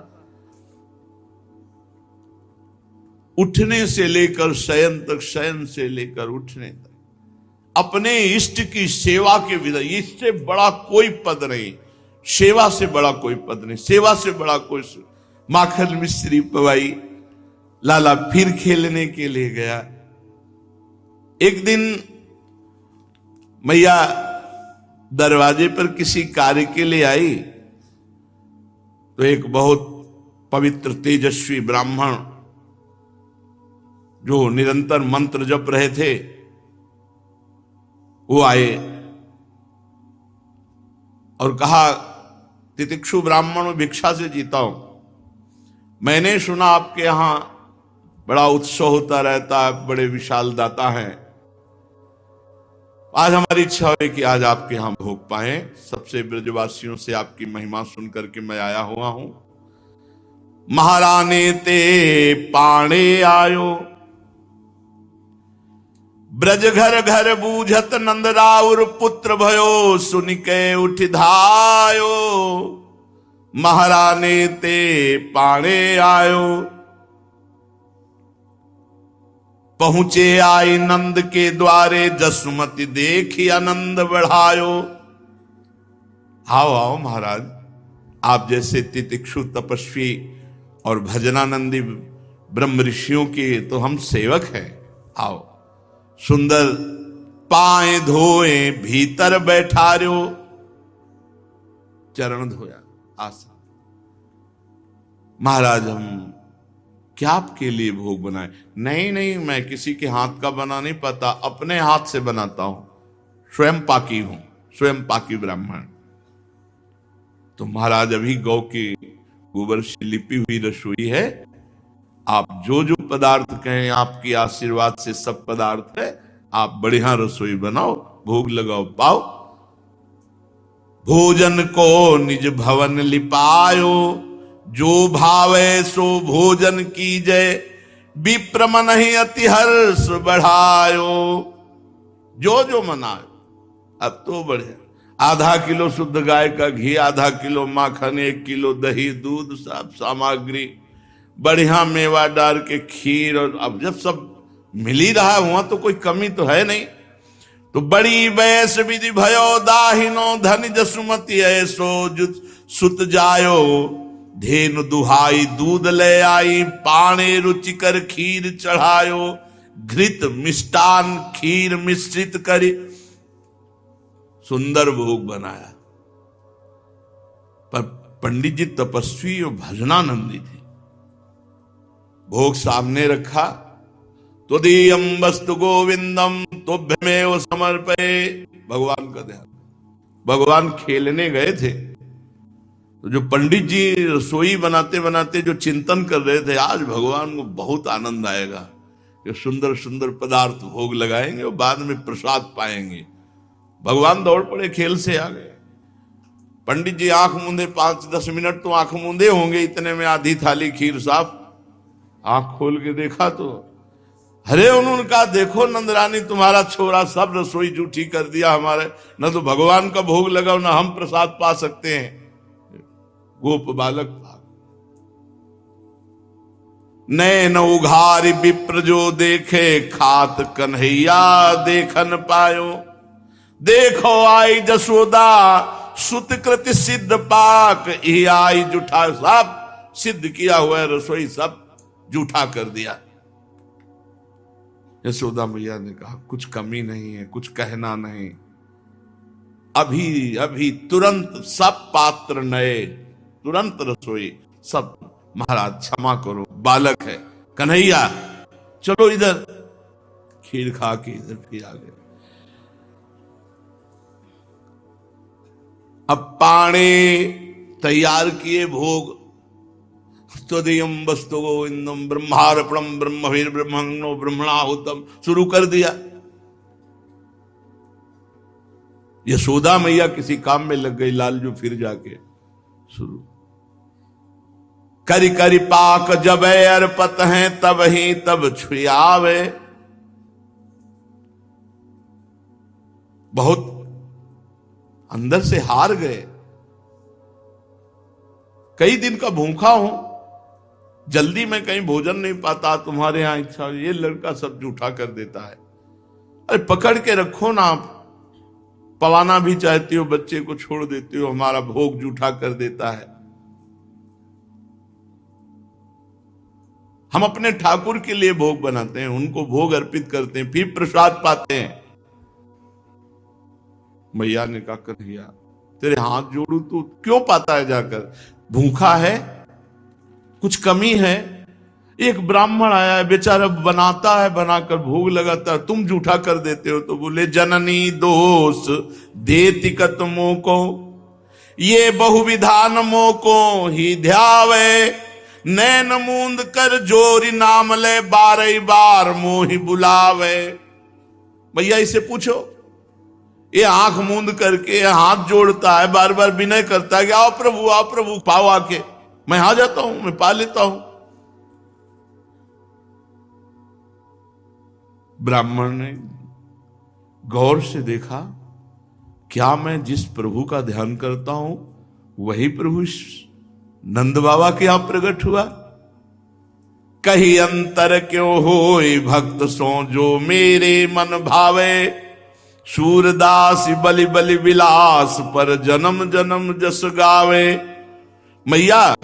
उठने से लेकर शयन तक, शयन से लेकर उठने तक अपने इष्ट की सेवा के विधा, इससे बड़ा कोई पद नहीं, सेवा से बड़ा कोई पद नहीं, सेवा से बड़ा कोई। माखन मिश्री पवाई, लाला फिर खेलने के लिए गया। एक दिन मैया दरवाजे पर किसी कार्य के लिए आई तो एक बहुत पवित्र तेजस्वी ब्राह्मण जो निरंतर मंत्र जप रहे थे वो आए और कहा तितिक्षु ब्राह्मण भिक्षा से जीता हूं, मैंने सुना आपके यहां बड़ा उत्सव होता रहता है, बड़े विशाल दाता हैं, आज हमारी इच्छा है कि आज आपके यहां भोग पाए। सबसे ब्रजवासियों से आपकी महिमा सुन करके मैं आया हुआ हूं। महारानी ते पाणे आयो, ब्रज घर घर बूझत नंद राउर पुत्र भयो, सुन के उठ धायो। महारानी ते पाणे आयो, पहुंचे आई नंद के द्वारे, जसुमति देखी आनंद बढ़ायो। आओ आओ महाराज, आप जैसे तितिक्षु तपस्वी और भजनानंदी ब्रह्म ऋषियों के तो हम सेवक हैं। आओ, सुंदर पाए धोए भीतर बैठार्यो, चरण धोया आसा। महाराज हम क्या आपके लिए भोग बनाए? नहीं नहीं, मैं किसी के हाथ का बना नहीं पाता, अपने हाथ से बनाता हूं, स्वयं पाकी हूं, स्वयं पाकी ब्राह्मण। तो महाराज अभी गौ की गोबर से लिपी हुई रसोई है, आप जो जो पदार्थ कहें आपकी आशीर्वाद से सब पदार्थ है, आप बढ़िया रसोई बनाओ, भोग लगाओ, पाओ। भोजन को निज भवन लिपायो, जो भावे सो भोजन कीजय, विप्र मन ही अति हर्ष बढ़ायो। जो जो मनायो, अब तो बढ़िया, आधा किलो शुद्ध गाय का घी, आधा किलो माखन, 1 किलो दही दूध, सब सामग्री बढ़िया मेवा डाल के खीर। और अब जब सब मिल ही रहा हुआ तो कोई कमी तो है नहीं। तो बड़ी बैस विधि भयो दाहिनो, धन जसुमति ऐसो सुत जायो। धेनु दुहाई दूध ले आई, पाने रुचिकर खीर चढ़ायो। घृत मिष्टान खीर मिश्रित करी, सुंदर भोग बनाया। पर पंडित जी तपस्वी और भजनानंदी थे। भोग सामने रखा, त्वदीयं वस्तु गोविंदम तुभ्यमेव समर्पये। भगवान का ध्यान, भगवान खेलने गए थे, तो जो पंडित जी रसोई बनाते बनाते जो चिंतन कर रहे थे, आज भगवान को बहुत आनंद आएगा कि सुंदर सुंदर पदार्थ भोग लगाएंगे और बाद में प्रसाद पाएंगे। भगवान दौड़ पड़े, खेल से आ गए। पंडित जी आंख मूंदे, 5-10 मिनट तो आंख मूंदे होंगे, इतने में आधी थाली खीर साफ। आंख खोल के देखा तो अरे, उन्होंने कहा देखो नंदरानी, तुम्हारा छोरा सब रसोई जूठी कर दिया हमारे, न तो भगवान का भोग लगाओ ना हम प्रसाद पा सकते हैं। गोप बालक भाग, नैन उघारी विप्र जो देखे, खात कन्हैया देखन पायो। देखो आई जसोदा सुत कृति सिद्ध पाक, ही आई जूठा, सब सिद्ध किया हुआ रसोई सब जूठा कर दिया। यशोदा मैया ने कहा कुछ कमी नहीं है, कुछ कहना नहीं, अभी अभी तुरंत सब पात्र नए, तुरंत रसोई सब। महाराज क्षमा करो, बालक है कन्हैया, चलो इधर। खीर खा के इधर फिर आ गए। अब पाणे तैयार किए भोग, त्वदीयं वस्तु गोविंदम ब्रह्मार्पणम ब्रह्मभिर्ब्रह्मणो ब्रह्मणाहुतम, शुरू कर दिया। यशोदा मैया किसी काम में लग गई, लालजू फिर जाके शुरू। करी करी पाक जब अर्पत हैं, तब ही तब छुआवे। बहुत अंदर से हार गए, कई दिन का भूखा हूं, जल्दी में कहीं भोजन नहीं पाता, तुम्हारे यहां इच्छा, ये लड़का सब जूठा कर देता है। अरे पकड़ के रखो ना, आप पवाना भी चाहती हो, बच्चे को छोड़ देती हो, हमारा भोग जूठा कर देता है। हम अपने ठाकुर के लिए भोग बनाते हैं, उनको भोग अर्पित करते हैं, फिर प्रसाद पाते हैं। मैया ने कहा कन्हैया तेरे हाथ जोड़ू, तो क्यों पाता है जाकर, भूखा है, कुछ कमी है। एक ब्राह्मण आया है, बेचारा बनाता है, बनाकर भोग लगाता है, तुम जूठा कर देते हो। तो बोले जननी दोष देति कत मोको, ये बहुविधान मोको ही ध्यावे। नैन मूंद कर जोरी नाम ले, 12 बार मोहि बुलावे। भैया इसे पूछो, ये आंख मूंद करके हाथ जोड़ता है, बार बार विनय करता है कि आओ प्रभु पाओ आके, मैं आ जाता हूं, मैं पा लेता हूं। ब्राह्मण ने गौर से देखा, क्या मैं जिस प्रभु का ध्यान करता हूं वही प्रभु नंद बाबा के यहां प्रकट हुआ। कही अंतर क्यों होए भक्त सो, जो मेरे मन भावे। सूरदास बलि बलि विलास, पर जन्म जन्म जस गावे। मैया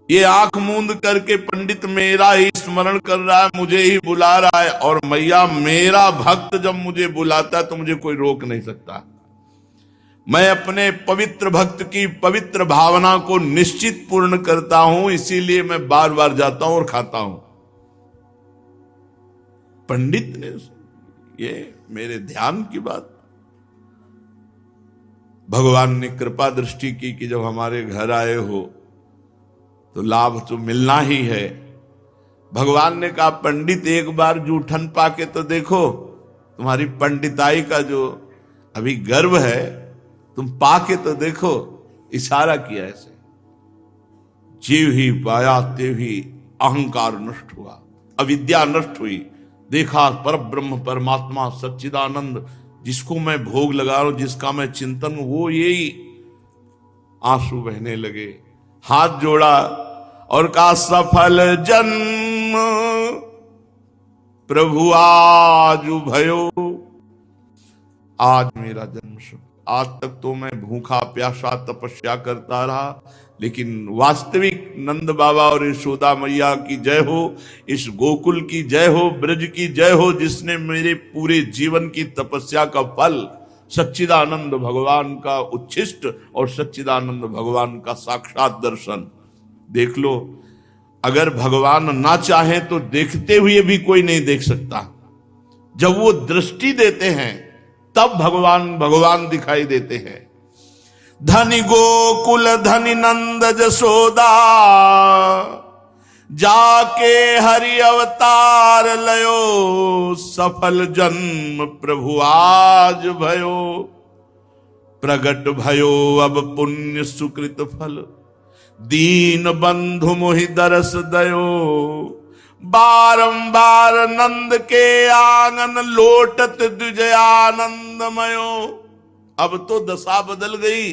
ये आंख मूंद करके पंडित मेरा ही स्मरण कर रहा है, मुझे ही बुला रहा है, और मैया मेरा भक्त जब मुझे बुलाता है तो मुझे कोई रोक नहीं सकता। मैं अपने पवित्र भक्त की पवित्र भावना को निश्चित पूर्ण करता हूं, इसीलिए मैं बार बार जाता हूं और खाता हूं। पंडित ने ये मेरे ध्यान की बात, भगवान ने कृपा दृष्टि की कि जब हमारे घर आए हो तो लाभ तो मिलना ही है। भगवान ने कहा पंडित एक बार जूठन पाके तो देखो, तुम्हारी पंडिताई का जो अभी गर्व है तुम पाके तो देखो। इशारा किया ऐसे, जीव ही पाया तेव ही अहंकार नष्ट हुआ, अविद्या नष्ट हुई। देखा पर ब्रह्म परमात्मा सच्चिदानंद, जिसको मैं भोग लगा रहा हूं, जिसका मैं चिंतन, वो यही। आंसू बहने लगे, हाथ जोड़ा और कहा सफल जन्म प्रभु आज भयो। आज मेरा जन्म शुभ। आज तक तो मैं भूखा प्यासा तपस्या करता रहा, लेकिन वास्तविक नंद बाबा और यशोदा मैया की जय हो, इस गोकुल की जय हो, ब्रज की जय हो, जिसने मेरे पूरे जीवन की तपस्या का फल सच्चिदानंद भगवान का उच्छिष्ट और सच्चिदानंद भगवान का साक्षात दर्शन देख लो। अगर भगवान ना चाहे तो देखते हुए भी कोई नहीं देख सकता। जब वो दृष्टि देते हैं तब भगवान भगवान दिखाई देते हैं। धनि गोकुल धनि नंद जसोदा, जाके हरि अवतार लयो, सफल जन्म प्रभु आज भयो। प्रगट भयो अब पुण्य सुकृत फल, दीन बंधु मोहि दरस दयो। बारंबार नंद के आंगन लोटत द्विजयानंदमयो। अब तो दशा बदल गई,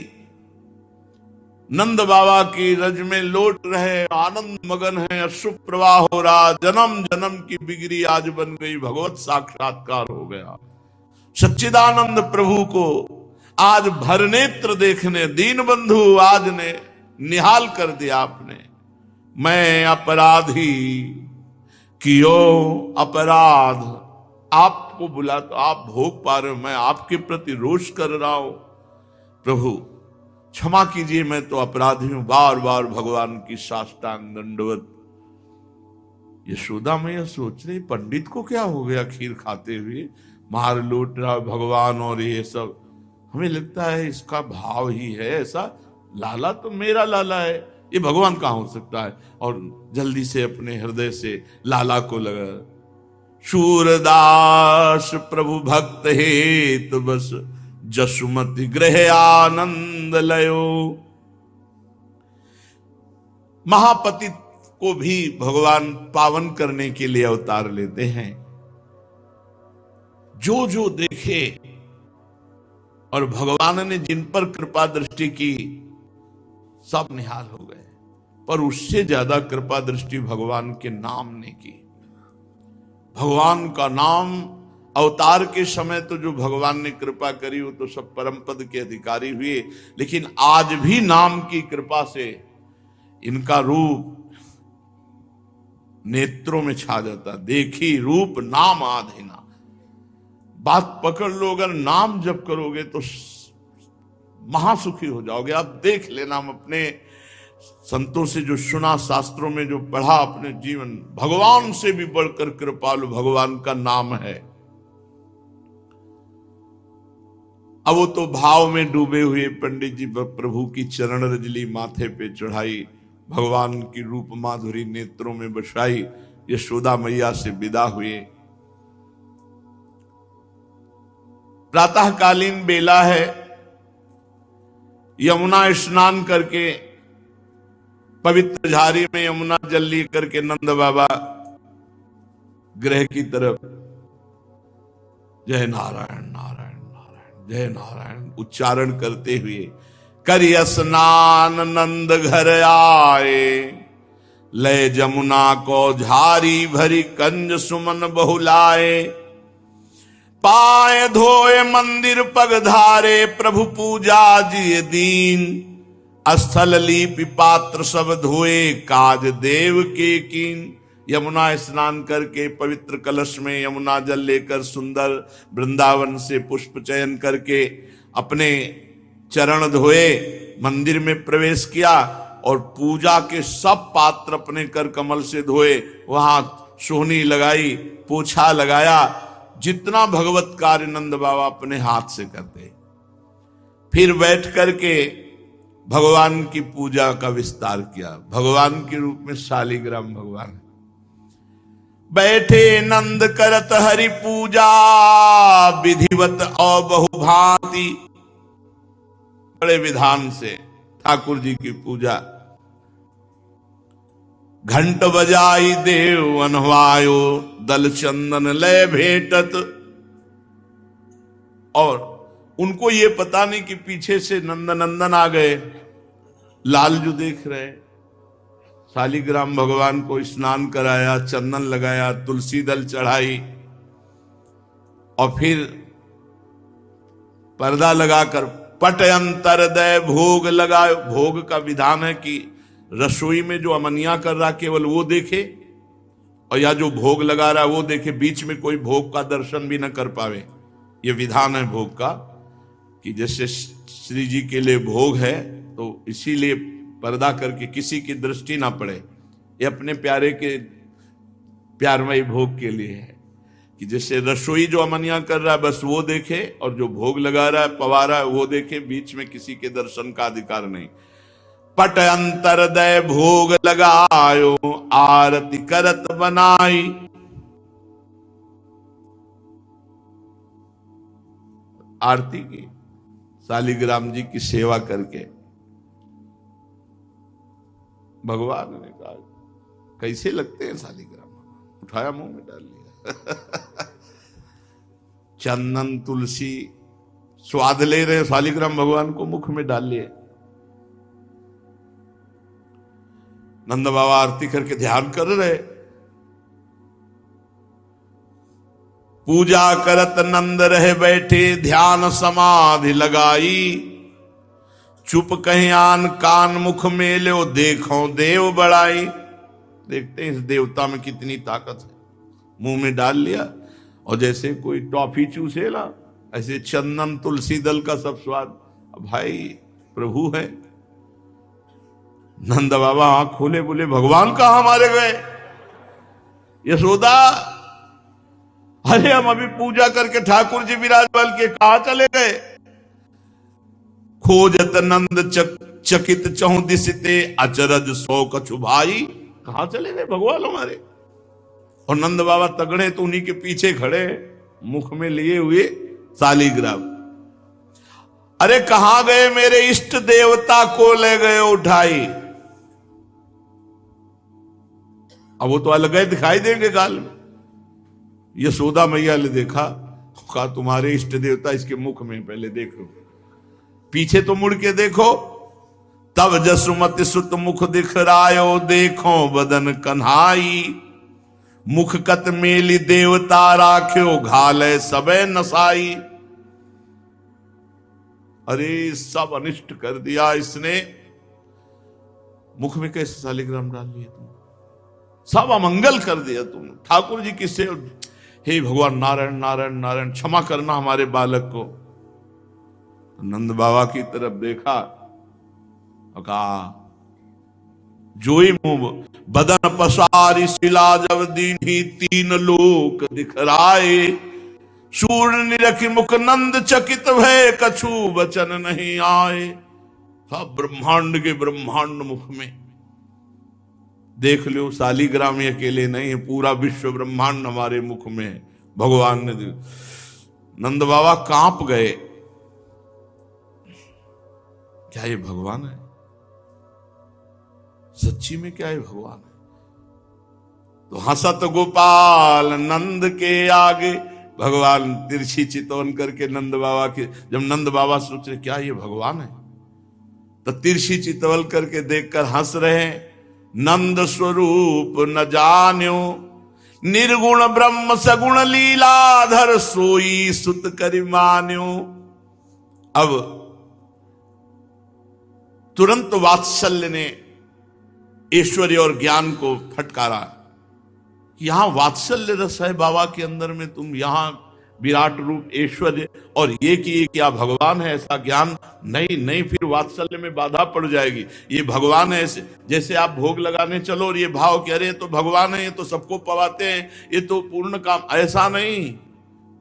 नंद बाबा की रज में लौट रहे, आनंद मगन है, अश्रु प्रवाह हो रहा। जन्म जन्म की बिगड़ी आज बन गई, भगवत साक्षात्कार हो गया। सच्चिदानंद प्रभु को आज भर नेत्र देखने दीन बंधु आज ने निहाल कर दिया आपने। मैं अपराधी कियो अपराध, आपको बुला तो आप भोग पा रहे हो, मैं आपके प्रति रोष कर रहा हूं। प्रभु क्षमा कीजिए, मैं तो अपराधी हूं। बार बार भगवान की साष्टांग दंडवत। यशोदा मैया सोच रही पंडित को क्या हो गया, खीर खाते हुए मार लूट रहा भगवान और ये सब। हमें लगता है इसका भाव ही है ऐसा, लाला तो मेरा लाला है, ये भगवान कहां हो सकता है। और जल्दी से अपने हृदय से लाला को लगा। शूरदास प्रभु भक्त हेतु बस, जसुमति ग्रह आनंद लयो। महापति को भी भगवान पावन करने के लिए अवतार लेते हैं। जो जो देखे और भगवान ने जिन पर कृपा दृष्टि की सब निहाल हो गए, पर उससे ज्यादा कृपा दृष्टि भगवान के नाम ने की। भगवान का नाम अवतार के समय तो जो भगवान ने कृपा करी वो तो सब परम पद के अधिकारी हुए, लेकिन आज भी नाम की कृपा से इनका रूप नेत्रों में छा जाता। देखी रूप नाम आधीना, बात पकड़ लो, अगर नाम जप करोगे तो महासुखी हो जाओगे। आप देख लेना, हम अपने संतों से जो सुना, शास्त्रों में जो पढ़ा, अपने जीवन, भगवान से भी बढ़कर कृपालु भगवान का नाम है। अब वो तो भाव में डूबे हुए पंडित जी प्रभु की चरण रजली माथे पे चढ़ाई, भगवान की रूप माधुरी नेत्रों में बसाई, यशोदा मैया से विदा हुए। प्रातःकालीन बेला है, यमुना स्नान करके पवित्र झारी में यमुना जल ली करके नंद बाबा गृह की तरफ जय नारायण नारायण नारायण जय नारायण उच्चारण करते हुए करि स्नान नंद घर आए। लय जमुना को झारी भरी कंज सुमन बहुलाए। पाए धोए मंदिर पग धारे प्रभु पूजा जिय दीन। स्थल लीपि पात्र सब धोए काज देव के कीन। यमुना स्नान करके पवित्र कलश में यमुना जल लेकर सुंदर वृंदावन से पुष्प चयन करके अपने चरण धोए, मंदिर में प्रवेश किया और पूजा के सब पात्र अपने कर कमल से धोए, वहां सोहनी लगाई, पोछा लगाया, जितना भगवत कार्य नंद बाबा अपने हाथ से करते। फिर बैठ करके भगवान की पूजा का विस्तार किया। भगवान के रूप में शालिग्राम भगवान बैठे नंद करत हरि पूजा। विधिवत और बहुभांति, बड़े विधान से ठाकुर जी की पूजा। घंट बजाई देव अनवायो, दल चंदन लय भेटत। और उनको ये पता नहीं कि पीछे से नंदनंदन आ गए, लालजू देख रहे। शालिग्राम भगवान को स्नान कराया, चंदन लगाया, तुलसी दल चढ़ाई और फिर पर्दा लगाकर पट अंतर दय भोग लगाए। भोग का विधान है कि रसोई में जो अमनिया कर रहा केवल वो देखे और या जो भोग लगा रहा वो देखे, बीच में कोई भोग का दर्शन भी न कर पावे। ये विधान है भोग का। कि जैसे श्री जी के लिए भोग है तो इसीलिए पर्दा करके किसी की दृष्टि ना पड़े, ये अपने प्यारे के प्यारमयी भोग के लिए है कि जैसे रसोई जो अमनिया कर रहा है बस वो देखे, और जो भोग लगा रहा है पवा रहा है वो देखे, बीच में किसी के दर्शन का अधिकार नहीं। पट अंतर दय भोग लगायो, आरती करत बनाई। आरती की शालिग्राम जी की सेवा करके भगवान ने कहा कैसे लगते हैं शालिग्राम, उठाया मुंह में डाल लिया। चंदन तुलसी स्वाद ले रहे शालिग्राम भगवान को मुख में डाल लिए। नंद बाबा आरती करके ध्यान कर रहे, पूजा करत नंद रहे बैठे, ध्यान समाधि लगाई। चुप कहीं आन कान मुख में लो, देखो देव बड़ाई। देखते हैं इस देवता में कितनी ताकत है, मुंह में डाल लिया और जैसे कोई टॉफी चूसे ना, ऐसे चंदन तुलसी दल का सब स्वाद। भाई प्रभु है। नंद बाबा आंख खोले, बोले भगवान कहां मारे गए? यशोदा, अरे हम अभी पूजा करके ठाकुर जी विराजमान के कहा चले गए? खोजत नंद चकित चहु दिसते, अचरज सो कछु भाई। कहां चले गए भगवान हमारे? और नंद बाबा तगड़े तो उन्हीं के पीछे खड़े, मुख में लिए हुए शालिग्राम। अरे कहां गए मेरे इष्ट देवता को ले गए उठाई। अब वो तो अलग ही दिखाई देंगे गाल में। यशोदा मैया ने देखा, कहा तुम्हारे इष्ट देवता इसके मुख में, पहले देखो, पीछे तो मुड़ के देखो। तब जसुमति सुत मुख दिखरायो, देखो बदन कन्हाई। मुख कत मेली देवता राख्यो, घाले सबे नसाई। अरे सब अनिष्ट कर दिया इसने, मुख में कैसे शालिग्राम डाल लिए तुम, सब अमंगल कर दिया तुम। ठाकुर जी किससे, हे भगवान नारायण नारायण नारायण, क्षमा करना हमारे बालक को। नंद बाबा की तरफ देखा और कहा, जोई मुंह बदन पसारी शिला जब दीन्ही, तीन लोक दिखराए। सूर्य निरखी मुख नंद चकित भय, कछु वचन नहीं आए। सब ब्रह्मांड के ब्रह्मांड मुख में देख लो, शालिग्राम अकेले नहीं है, पूरा विश्व ब्रह्मांड हमारे मुख में है। भगवान ने नंद बाबा कांप गए, क्या ये भगवान है? सच्ची में क्या ये भगवान है? तो हंसत गोपाल नंद के आगे, भगवान तिरछी चितौन करके नंद बाबा के, जब नंद बाबा सोच रहे क्या ये भगवान है, तो तिरछी चितौल करके देखकर हंस रहे। नंद स्वरूप न जान्यो, निर्गुण ब्रह्म सगुण लीलाधर, सोई सुत करि मान्यो। अब तुरंत वात्सल्य ने ऐश्वर्य और ज्ञान को फटकारा। यहां वात्सल्य रस है बाबा के अंदर में, तुम यहां विराट रूप ऐश्वर्य और ये कि ये क्या भगवान है, ऐसा ज्ञान नहीं नहीं, फिर वात्सल्य में बाधा पड़ जाएगी। ये भगवान है, ऐसे जैसे आप भोग लगाने चलो और ये भाव कि अरे तो भगवान है, ये तो सबको पवाते हैं, ये तो पूर्ण काम, ऐसा नहीं,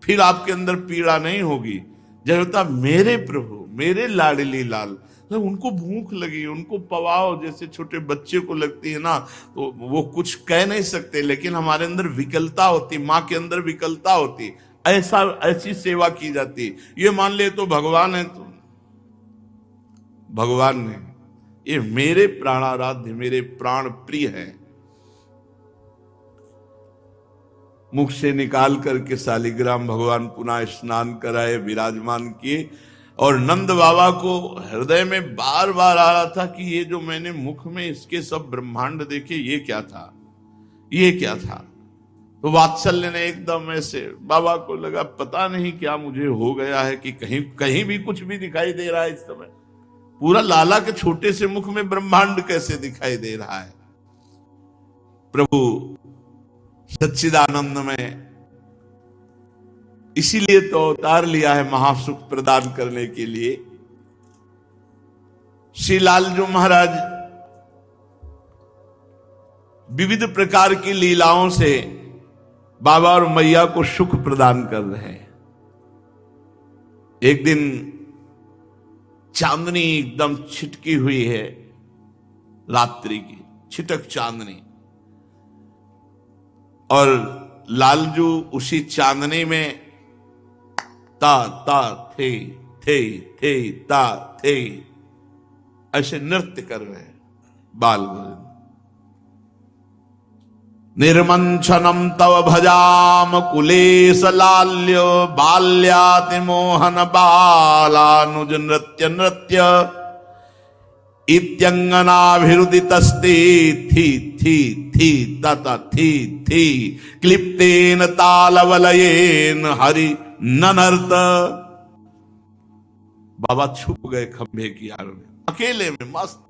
फिर आपके अंदर पीड़ा नहीं होगी। जब होता मेरे प्रभु मेरे लाडली लाल, तो उनको भूख लगी, उनको पवाओ, जैसे छोटे बच्चे को लगती है ना, तो वो कुछ कह नहीं सकते, लेकिन हमारे अंदर विकलता होती, माँ के अंदर विकलता होती, ऐसी सेवा की जाती। ये मान ले तो भगवान है, तो भगवान ने ये मेरे प्राणाराध्य मेरे प्राण प्रिय है, मुख से निकाल करके शालिग्राम भगवान पुनः स्नान कराए, विराजमान किए। और नंद बाबा को हृदय में बार बार आ रहा था कि ये जो मैंने मुख में इसके सब ब्रह्मांड देखे, ये क्या था, ये क्या था। तो वात्सल्य ने एकदम ऐसे, बाबा को लगा पता नहीं क्या मुझे हो गया है कि कहीं कहीं भी कुछ भी दिखाई दे रहा है इस समय, पूरा लाला के छोटे से मुख में ब्रह्मांड कैसे दिखाई दे रहा है। प्रभु सच्चिदानंद में इसीलिए तो अवतार लिया है महासुख प्रदान करने के लिए। श्री लालजू महाराज विविध प्रकार की लीलाओं से बाबा और मैया को सुख प्रदान कर रहे हैं। एक दिन चांदनी एकदम छिटकी हुई है, रात्रि की छिटक चांदनी, और लालजू उसी चांदनी में ता ता थे थे ता थे ऐसे नृत्य कर रहे हैं बाल गोविंद। निर्मंचनम तव भजाम कुलेश लाल्यो बाल्याति मोहन बालानुज नृत्य नृत्य इत्यंगनाभिरुदितस्ते थी थी थी तत थी थी क्लिप्तेन तालवलयेन हरि ननर्त। बाबा छुप गए खंभे की आड़ में, अकेले में मस्त।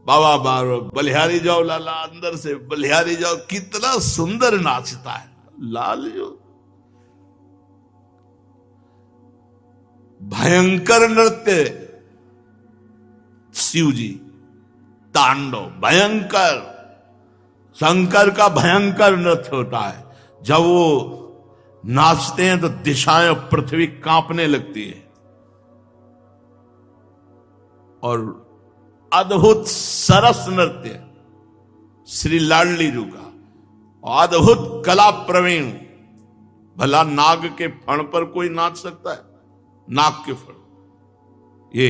बाबा बार बलिहारी जाओ लाला, अंदर से बलिहारी जाओ, कितना सुंदर नाचता है लाल जो। भयंकर नृत्य शिव जी, तांडव भयंकर, शंकर का भयंकर नृत्य होता है। जब वो नाचते हैं तो दिशाएं पृथ्वी कांपने लगती है। और अद्भुत सरस नृत्य श्री लाडली जी का, अद्भुत कला प्रवीण। भला नाग के फण पर कोई नाच सकता है? नाग के फण, ये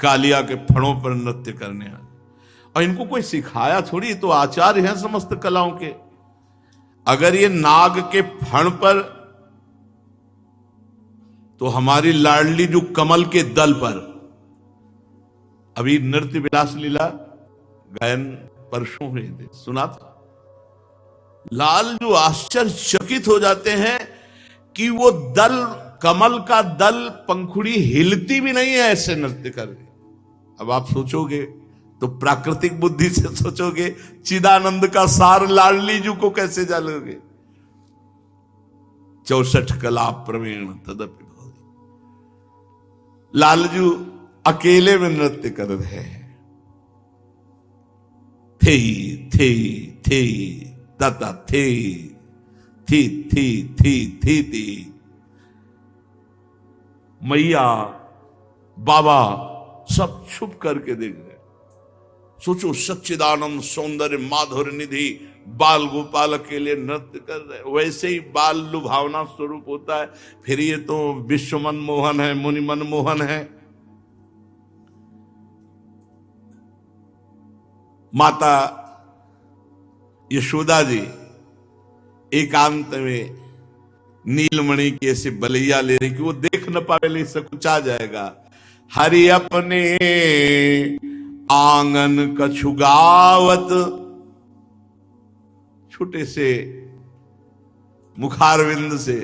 कालिया के फणों पर नृत्य करने हैं। और इनको कोई सिखाया थोड़ी, तो आचार्य हैं समस्त कलाओं के। अगर ये नाग के फण पर, तो हमारी लाडली जो कमल के दल पर। अभी नृत्य विलास लीला गायन परसों हुए थे, सुना था। लाल जो आश्चर्यचकित हो जाते हैं कि वो दल, कमल का दल, पंखुड़ी हिलती भी नहीं है, ऐसे नृत्य कर रहे। अब आप सोचोगे तो प्राकृतिक बुद्धि से सोचोगे, चिदानंद का सार लाडली जी को कैसे जानोगे? 64 कला प्रवीण तदपि भोगी। लालजू अकेले में नृत्य कर रहे हैं। थे थे थे तता थे थी थी थी थी थी। मैया बाबा सब छुप करके देख रहे। सोचो, सच्चिदानंद सौंदर्य माधुर्य निधि बाल गोपाल के लिए नृत्य कर रहे। वैसे ही बाल लुभावना स्वरूप होता है, फिर ये तो विश्व मनमोहन है, मुनि मनमोहन है। माता यशोदा जी एकांत में नीलमणि की ऐसे बलैया ले रही कि वो देख न पावे, ले सकुचा जाएगा। हरि अपने आंगन कछु गावत, छोटे से मुखारविंद से,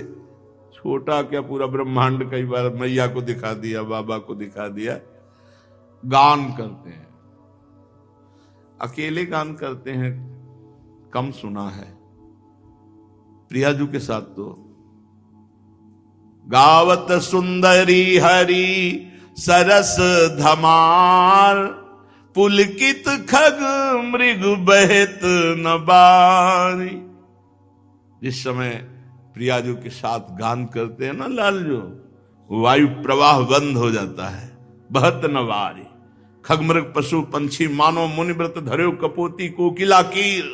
छोटा क्या पूरा ब्रह्मांड कई बार मैया को दिखा दिया, बाबा को दिखा दिया, गान करते हैं। अकेले गान करते हैं, कम सुना है। प्रियाजू के साथ तो गावत सुंदरी हरि सरस धमार, पुलकित खग मृग बहत नबारी। जिस समय प्रियाजू के साथ गान करते हैं ना लालजू, वायु प्रवाह बंद हो जाता है। बहत नवारी, खगमृग पशु पंछी मानो मुनिव्रत धर्यो कपोती कोकिला कीर,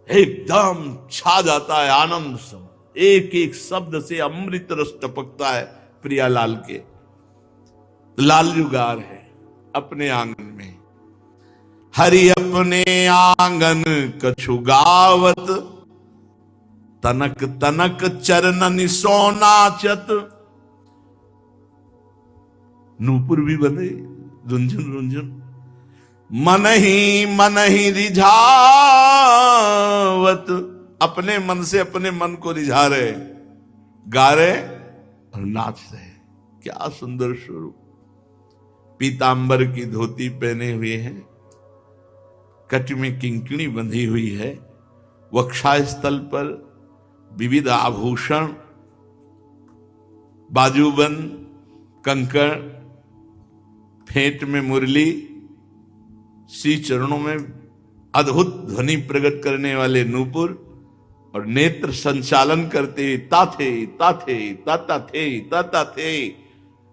एकदम छा जाता है आनंद सब। एक एक शब्द से अमृत रस टपकता है प्रियालाल के। लालजू गा रहे अपने आंगन में, हरि अपने आंगन कछु गावत, तनक तनक चरणन सोनाचत। नूपुर भी बने, रुंझुन रुंझुन, मन ही रिझावत। अपने मन से अपने मन को रिझा रहे, गा रहे और नाच रहे। क्या सुंदर स्वरूप। पीतांबर की धोती पहने हुए हैं, कट में किंकणी बंधी हुई है, वक्षास्थल पर विविध आभूषण, बाजूबंद, कंकण, फेंट में मुरली, श्री चरणों में अद्भुत ध्वनि प्रकट करने वाले नूपुर और नेत्र संचालन करते ताथे ताथे ताता थे,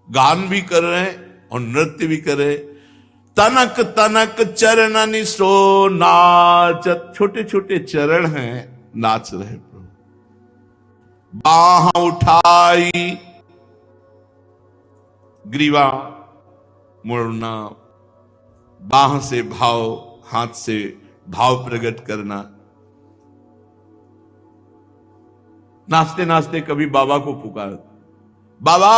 गान भी कर रहे हैं और नृत्य भी कर रहे। तनक तनक चरणनि सो नाचत, छोटे छोटे चरण हैं, नाच रहे प्रभु। बाह उठाई, ग्रीवा मुड़ना, बाह से भाव, हाथ से भाव प्रकट करना। नाचते नाचते कभी बाबा को पुकार, बाबा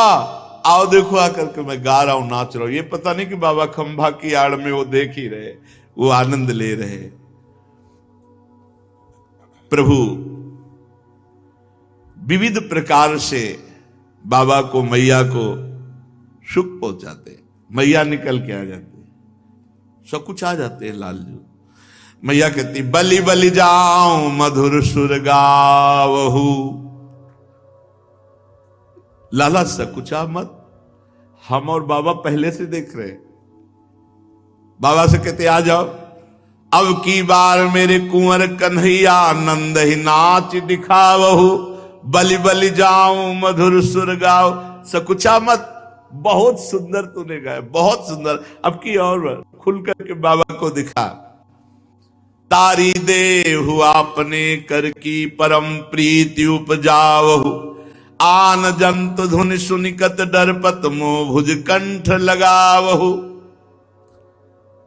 आओ देखो आकर के मैं गा रहा हूं, नाच रहा हूं। ये पता नहीं कि बाबा खंभा की आड़ में वो देख ही रहे, वो आनंद ले रहे। प्रभु विविध प्रकार से बाबा को, मैया को सुख पहुंचाते। मैया निकल के आ जाती, सब कुछ आ जाते हैं लालजू। मैया कहती बलि बलि जाऊं मधुर सुर गावहू। लाला सकुचा मत, हम और बाबा पहले से देख रहे। बाबा से कहते आ जाओ, अब की बार मेरे कुंवर कन्हैया नंद ही नाच दिखावहू। बलि बलि जाऊं मधुर सुर गाओ। सकुचा मत, बहुत सुंदर तूने गाया, बहुत सुंदर। अब की और खुल करके बाबा को दिखा। तारी देहु आपने कर की परम प्रीति उपजावहु। आन जंत धुन सुनिकत डरपत मोह भुज कंठ लगावहु।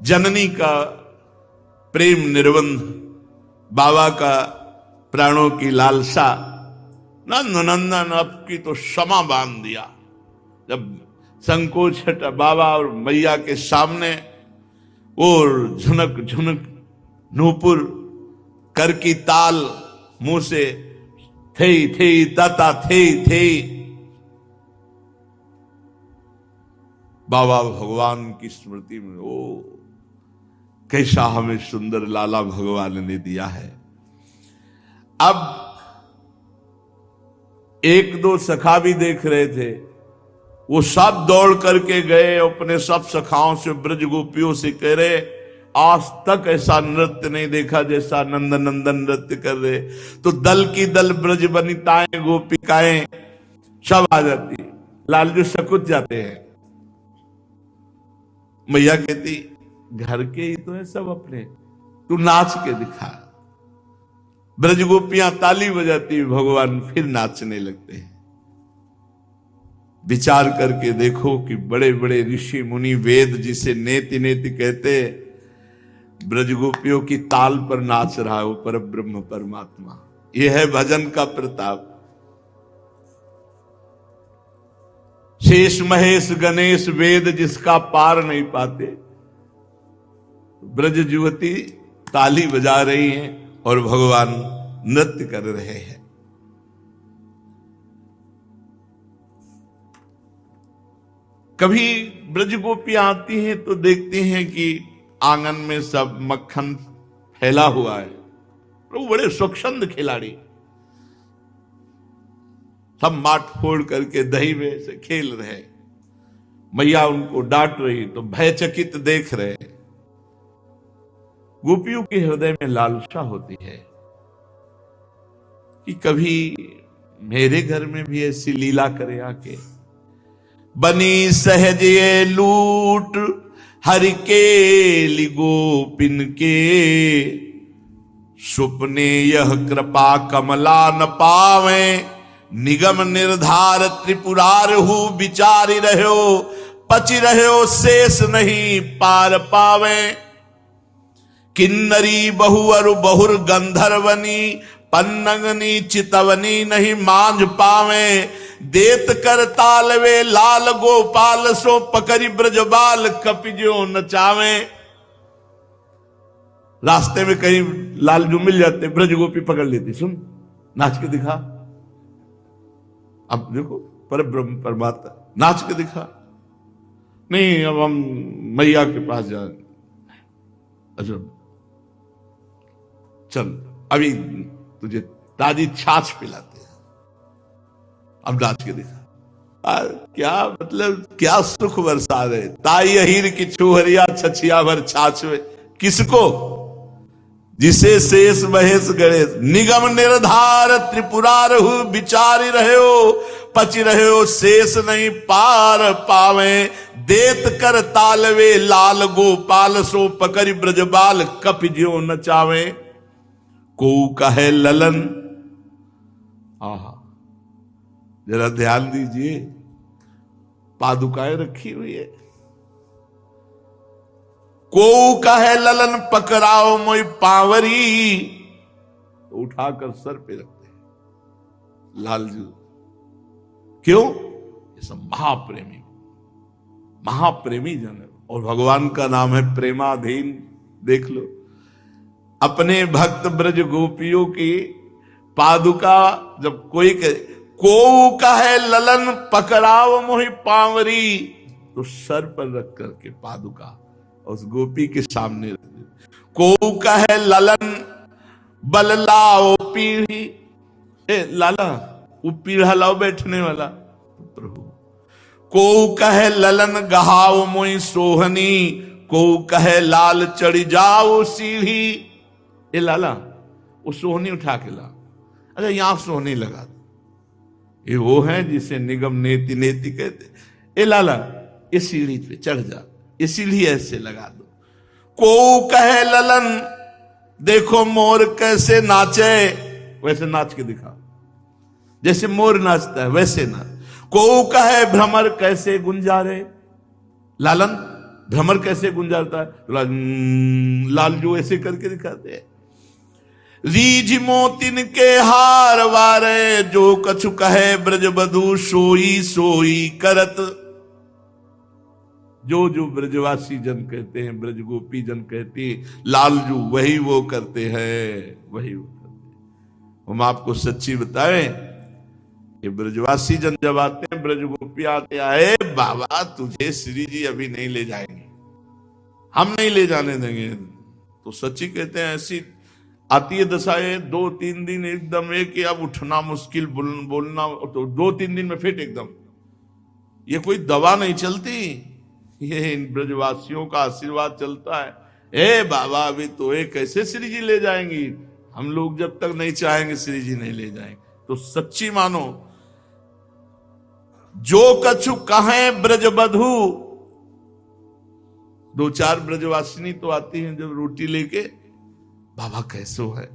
जननी का प्रेम निर्बंध, बाबा का प्राणों की लालसा, नंद नंदन अब की तो क्षमा बांध दिया। जब संकोच हटा बाबा और मैया के सामने, और झुनक झुनक नूपुर कर की ताल मुंह से थे ताता थे। बाबा भगवान की स्मृति में ओ कैसा हमें सुंदर लाला भगवान ने दिया है। अब एक दो सखा भी देख रहे थे, वो सब दौड़ करके गए, अपने सब सखाओं से, ब्रज गोपियों से कह रहे आज तक ऐसा नृत्य नहीं देखा जैसा नंद नंदन नृत्य कर रहे। तो दल की दल ब्रज वनिताएं, गोपिकाएं सब आ जाती, लालजू सकुच जाते हैं। मैया कहती घर के ही तो है सब अपने, तू नाच के दिखा। ब्रज गोपियां ताली बजाती, भगवान फिर नाचने लगते हैं। विचार करके देखो कि बड़े बड़े ऋषि मुनि, वेद जिसे नेति नेति कहते, ब्रज गोपियों की ताल पर नाच रहा है वो पर ब्रह्म परमात्मा। यह है भजन का प्रताप। शेष महेश गणेश वेद जिसका पार नहीं पाते, ब्रज युवती ताली बजा रही हैं और भगवान नृत्य कर रहे हैं। कभी ब्रज गोपियां आती हैं तो देखती हैं कि आंगन में सब मक्खन फैला हुआ है। वो बड़े स्वच्छंद खिलाड़ी, सब माट फोड़ करके दही में से खेल रहे। मैया उनको डांट रही तो भयचकित देख रहे। गोपियों के हृदय में लालसा होती है कि कभी मेरे घर में भी ऐसी लीला करे आके। बनी सहज ये लूट हरि के गोपिन के, सुपने यह कृपा कमला न पावे। निगम निर्धार त्रिपुरार हु विचारी रहो, पचि रहो शेष नहीं पार पावे। किन्नरी बहुअरु बहुर गंधर्वनी, पन्नगनी चितवनी नहीं मांझ पावे। देत कर तालवे लाल गोपाल, सो पकड़ी ब्रजबाल कपिजो नचावे। रास्ते में कहीं लालजू मिल जाते, ब्रज गोपी पकड़ लेती, सुन नाच के दिखा। अब देखो पर ब्रह्म परमात्मा नाच के दिखा। नहीं अब हम मैया के पास जाए। अच्छा चल अभी तुझे ताजी छाछ पिलाते हैं, अब नाच के दिखा। क्या मतलब, क्या सुख बरसा रहे। ताई अहीर की छुहरिया छछिया भर छाछ में, किसको? जिसे शेष महेश गणेश निगम निर्धार त्रिपुरारहु विचारी रहो, पच रहो शेष नहीं पार पावे, देत कर तालवे लाल गोपाल सो पकड़ ब्रजबाल कपि ज्यो नचावे। को कहे ललन, आहा जरा ध्यान दीजिए, पादुकाएं रखी हुई है। को कहे ललन पकड़ाओ मोई पावरी, तो उठाकर सर पे रखते हैं लालजू। क्यों? ये सब महाप्रेमी, महाप्रेमी जन है, और भगवान का नाम है प्रेमाधीन। देख लो, अपने भक्त ब्रज गोपियों की पादुका जब कोई को कहे ललन पकड़ाओ मोहि पावरी, तो सर पर रख करके पादुका उस गोपी के सामने रख दे। को कहे ललन बल लाओ पीढ़ी, लाला वो पीढ़ा लाओ बैठने वाला प्रभु। को कहे ललन गहाओ मोई सोहनी, को कहे लाल चढ़ी जाओ सीढ़ी। ए लाला वो सोहनी उठा के ला, अरे यहां सोहनी लगा दो। ये वो है जिसे निगम नेति नेति कहते। ए लाला इस सीढ़ी पे चढ़ जा, ये सीढ़ी ऐसे लगा दो। को कहे ललन देखो मोर कैसे नाचे, वैसे नाच के दिखा, जैसे मोर नाचता है वैसे नाच। को कहे भ्रमर कैसे गुंजारे, लालन भ्रमर कैसे गुंजारता है, लालजू ऐसे करके दिखाते हैं। रीझ मोतिन के हार वारे, जो कछु कहे ब्रज बधू सोई सोई करत। जो जो ब्रजवासी जन कहते हैं, ब्रज गोपी जन कहते हैं, लालजू वही वो करते हैं, वही वो करते हैं। हम आपको सच्ची बताएं, ये ब्रजवासी जन जब आते हैं, ब्रज गोपी आते आए, बाबा तुझे श्री जी अभी नहीं ले जाएंगे, हम नहीं ले जाने देंगे। तो सच्ची कहते हैं, ऐसी आती है दशाएं, 2-3 दिन एकदम एक, अब उठना मुश्किल, बोलना तो 2-3 दिन में फिट एकदम। ये कोई दवा नहीं चलती, ये इन ब्रजवासियों का आशीर्वाद चलता है। ए बाबा अभी तो ये कैसे श्री जी ले जाएंगी, हम लोग जब तक नहीं चाहेंगे श्री जी नहीं ले जाएंगे। तो सच्ची मानो, जो कछु कहे ब्रज बधू। 2-4 ब्रजवासिनी तो आती हैं जब रोटी लेके, बाबा कैसो है,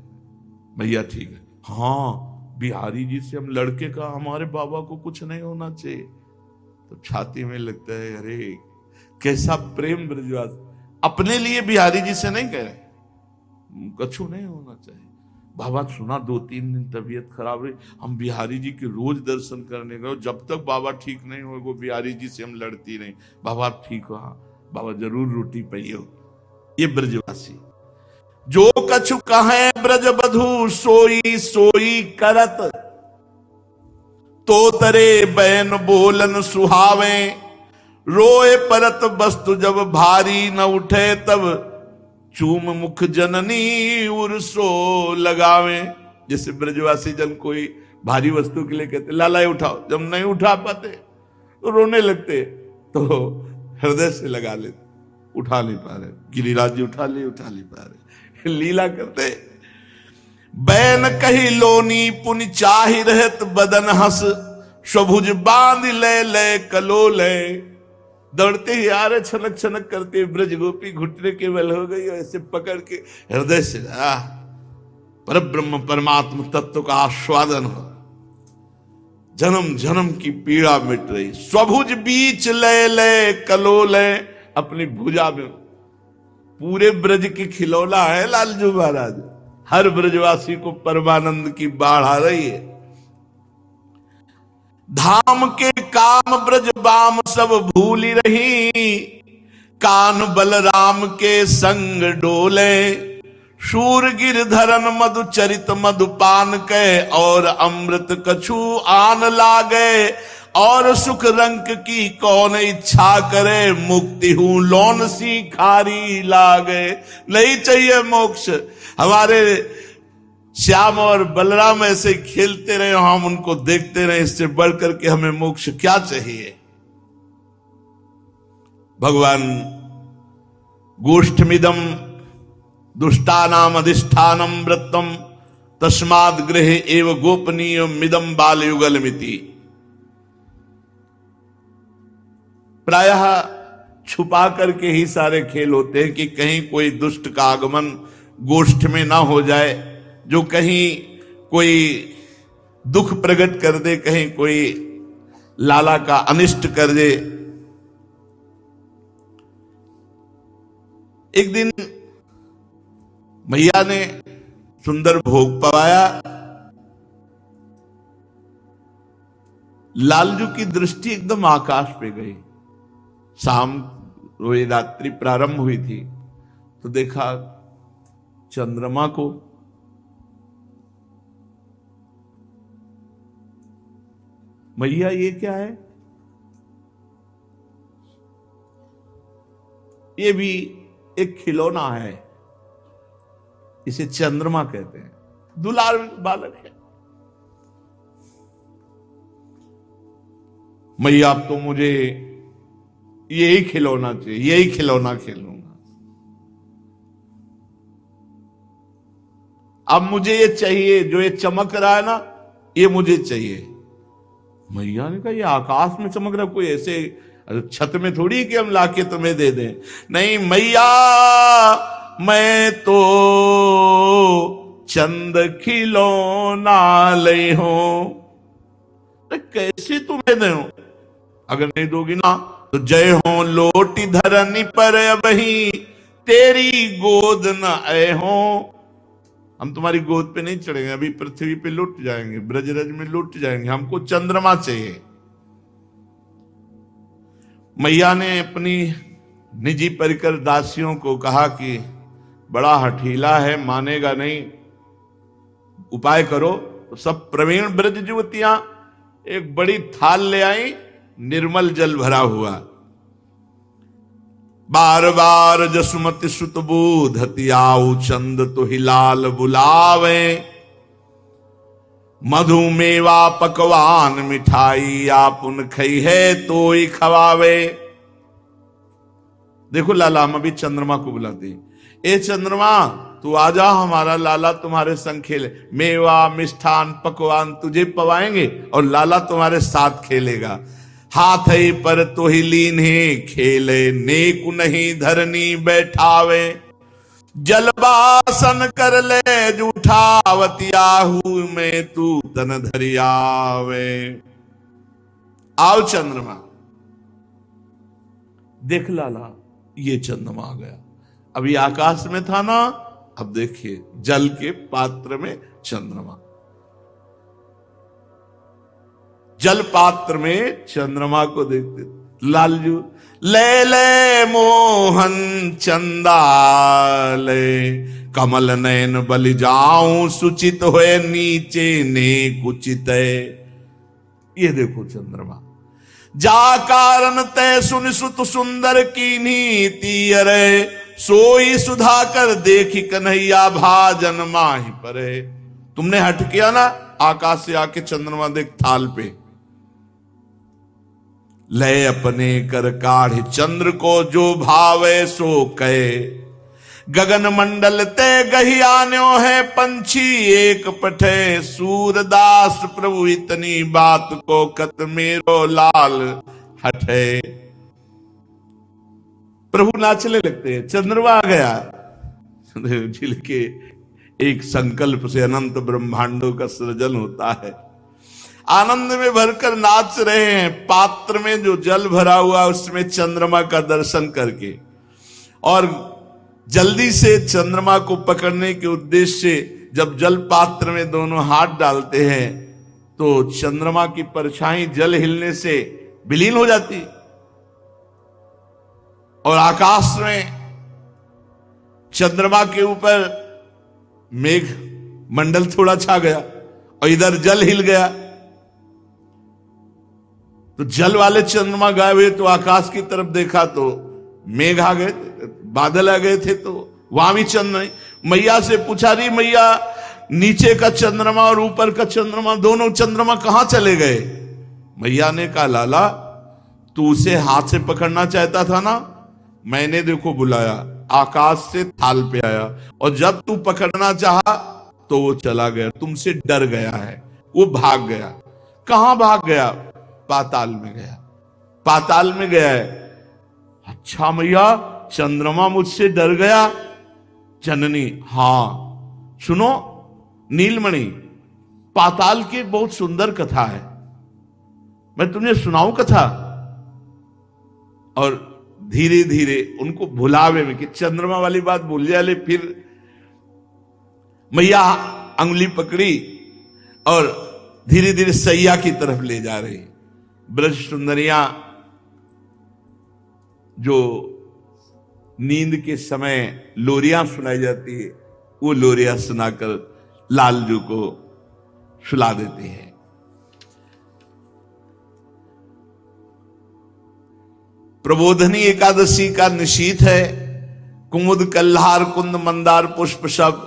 भैया ठीक है, हाँ बिहारी जी से हम लड़के का, हमारे बाबा को कुछ नहीं होना चाहिए। तो छाती में लगता है, अरे कैसा प्रेम ब्रजवास, अपने लिए बिहारी जी से नहीं कह रहे, कछु नहीं होना चाहिए। बाबा सुना 2-3 दिन तबीयत खराब रही, हम बिहारी जी के रोज दर्शन करने गए, जब तक बाबा ठीक नहीं हो वो बिहारी जी से हम लड़ती नहीं। बाबा ठीक हो, हाँ बाबा जरूर रोटी पाइयो। ये ब्रजवासी। जो कछु कहे ब्रज बधू सोई सोई करत, तो तरे बैन बोलन सुहावे, रोए परत वस्तु जब भारी न उठे, तब चूम मुख जननी उर्सो लगावे। जैसे ब्रजवासी जन कोई भारी वस्तु के लिए कहते लाला उठाओ, जब नहीं उठा पाते तो रोने लगते, तो हृदय से लगा लेते, उठा नहीं पा रहे, गिरिराज जी उठा नहीं पा रहे, लीला करते। बैन कही लोनी पुन चाहि रहत बदन हंस, स्वभुज बांध ले ले कलो ले। दौड़ते ही आ रहे, छनक छनक करते, ब्रज गोपी घुटने के बल हो गई, ऐसे पकड़ के हृदय से पर ब्रह्म परमात्मा तत्व का आस्वादन हो, जन्म जन्म की पीड़ा मिट रही। स्वभुज बीच ले ले कलो ले, अपनी भुजा में पूरे ब्रज की खिलौना है लालजू महाराज, हर ब्रजवासी को परमानंद की बाढ़ आ रही है। धाम के काम ब्रज बाम सब भूली रही, कान बलराम के संग डोले। शूर गिरधरन मधु चरित मधुपान के, और अमृत कछु आन लागे। और सुख रंक की कौन इच्छा करे, मुक्ति हूं लौन सी खारी लागे। नहीं चाहिए मोक्ष, हमारे श्याम और बलराम ऐसे खेलते रहे, हम उनको देखते रहे, इससे बढ़कर के हमें मोक्ष क्या चाहिए। भगवान गोष्ठमिदम दुष्टानाम अधिष्ठानम व्रतम तस्माद् गृहे एव गोपनीय मिदम बाल युगलमिति। प्रायः छुपा करके ही सारे खेल होते हैं कि कहीं कोई दुष्ट का आगमन गोष्ठ में ना हो जाए, जो कहीं कोई दुख प्रकट कर दे, कहीं कोई लाला का अनिष्ट कर दे। एक दिन मैया ने सुंदर भोग पवाया। लालजू की दृष्टि एकदम आकाश पे गई। शाम वो रात्रि प्रारंभ हुई थी तो देखा चंद्रमा को। मैया ये क्या है? ये भी एक खिलौना है, इसे चंद्रमा कहते हैं, दुलार बालक है। मैया अब तो मुझे यही खिलौना चाहिए, यही खिलौना खेलूंगा। अब मुझे ये चाहिए, जो ये चमक रहा है ना, ये मुझे चाहिए। मैया ने कहा ये आकाश में चमक रहा, कोई ऐसे छत में थोड़ी कि हम लाके तुम्हें दे दें। नहीं मैया, मैं तो चंद खिलौना ले हूं, कैसे तुम्हें दे? अगर नहीं दोगी ना तो जय हो लोटी धरनी पर अबही तेरी गोद न आए हो। हम तुम्हारी गोद पे नहीं चढ़ेंगे, अभी पृथ्वी पे लुट जाएंगे, ब्रजरज में लुट जाएंगे, हमको चंद्रमा चाहिए। मैया ने अपनी निजी परिकर दासियों को कहा कि बड़ा हठीला है, मानेगा नहीं, उपाय करो। तो सब प्रवीण ब्रज युवतियां एक बड़ी थाल ले आई, निर्मल जल भरा हुआ। बार बार जसुमति सुत बूधति आऊ चंद तो हिलाल बुलावे, मधु मेवा पकवान मिठाई आपुन खई है तो ही खवावे। देखो लाला, हम अभी चंद्रमा को बुलाते, ए चंद्रमा तू आजा, हमारा लाला तुम्हारे संग खेले, मेवा मिष्ठान पकवान तुझे पवाएंगे और लाला तुम्हारे साथ खेलेगा। हाथ ही पर तो ही लीन ही खेले, नेकु नहीं धरनी बैठावे, जलबासन कर ले जूठावतियाहू में तू तन धरियावे। आओ चंद्रमा। देख लाला, ये चंद्रमा आ गया। अभी आकाश में था ना, अब देखिए जल के पात्र में चंद्रमा, जल पात्र में चंद्रमा को देखते लालजू ले ले मोहन चंदाले, कमल नयन बलि जाऊं सुचित होए नीचे ने कुचित। ये देखो चंद्रमा, जा कारण तय सुन सुत सुंदर की नीति अरे, सोई सुधा कर देखी कन्हैया भाजन माही परे। तुमने हट किया ना, आकाश से आके चंद्रमा देख थाल पे, ले अपने कर काढ़ चंद्र को जो भावे सो कहे, गगन मंडल ते गहियान्यो है पंछी एक पठे, सूरदास प्रभु इतनी बात को कत मेरो लाल हटे। प्रभु नाचने लगते हैं, चंद्रमा आ गया। झील के एक संकल्प से अनंत ब्रह्मांडों का सृजन होता है। आनंद में भरकर नाच रहे हैं। पात्र में जो जल भरा हुआ उसमें चंद्रमा का दर्शन करके, और जल्दी से चंद्रमा को पकड़ने के उद्देश्य से जब जल पात्र में दोनों हाथ डालते हैं तो चंद्रमा की परछाई जल हिलने से विलीन हो जाती, और आकाश में चंद्रमा के ऊपर मेघ मंडल थोड़ा छा गया और इधर जल हिल गया। तो जल वाले चंद्रमा गायब हुए, तो आकाश की तरफ देखा तो मेघ आ गए, बादल आ गए थे, तो वहां भी चंद्र नहीं। मैया से पूछा, रही मैया नीचे का चंद्रमा और ऊपर का चंद्रमा, दोनों चंद्रमा कहां चले गए? मैया ने कहा, लाला तू उसे हाथ से पकड़ना चाहता था ना, मैंने देखो बुलाया, आकाश से थाल पे आया, और जब तू पकड़ना चाहा तो वो चला गया, तुमसे डर गया है, वो भाग गया। कहां भाग गया? पाताल में गया। पाताल में गया है। अच्छा मैया, चंद्रमा मुझसे डर गया? जननी, हां सुनो नीलमणि, पाताल की एक बहुत सुंदर कथा है, मैं तुम्हें सुनाऊं कथा। और धीरे धीरे उनको भुलावे में कि चंद्रमा वाली बात भूल जाए, फिर मैया अंगुली पकड़ी और धीरे धीरे सैया की तरफ ले जा रही। ब्रज सुंदरियां जो नींद के समय लोरियां सुनाई जाती है, वो लोरियां सुनाकर लालजू को सुला देती है। प्रबोधनी एकादशी का निशीथ है। कुमुद कल्हार कुंद मंदार पुष्प सब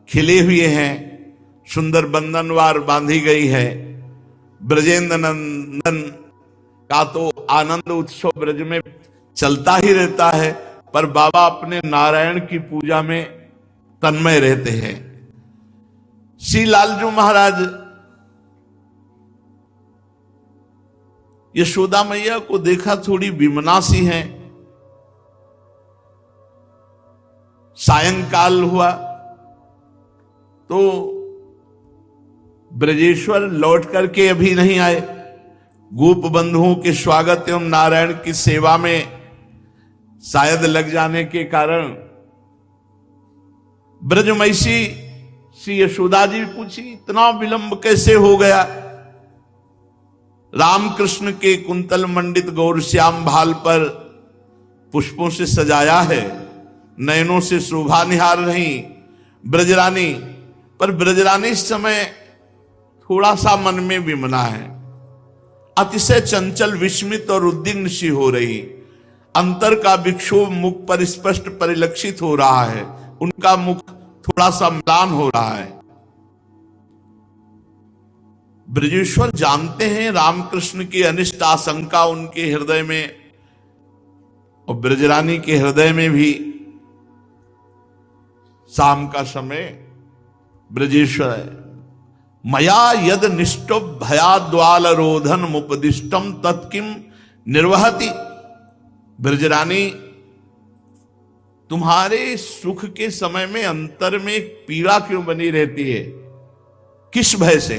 खिले हुए हैं, सुंदर बंधनवार बांधी गई है। ब्रजेंद्र नंदन का तो आनंद उत्सव ब्रज में चलता ही रहता है, पर बाबा अपने नारायण की पूजा में तन्मय रहते हैं। श्री लालजू महाराज यशोदा मैया को देखा थोड़ी विमना सी हैं। सायंकाल हुआ तो ब्रजेश्वर लौट करके अभी नहीं आए। गोप बंधुओं के स्वागत एवं नारायण की सेवा में शायद लग जाने के कारण ब्रजमयसी श्री यशोदा जी पूछी, इतना विलंब कैसे हो गया? रामकृष्ण के कुंतल मंडित गौर श्याम भाल पर पुष्पों से सजाया है, नयनों से शोभा निहार रही ब्रजरानी, पर ब्रजरानी इस समय थोड़ा सा मन में विमना है, अतिशय चंचल विस्मित और उद्विग्न सी हो रही। अंतर का विक्षोभ मुख पर स्पष्ट परिलक्षित हो रहा है, उनका मुख थोड़ा सा म्लान हो रहा है। ब्रजेश्वर जानते हैं रामकृष्ण की अनिष्ट आशंका उनके हृदय में, और ब्रजरानी के हृदय में भी। शाम का समय ब्रजेश्वर है। मया यद निष्टो भयाद्वाल रोधन मुपदिष्टम तत्किम निर्वहति। ब्रजरानी, तुम्हारे सुख के समय में अंतर में एक पीड़ा क्यों बनी रहती है? किस भय से?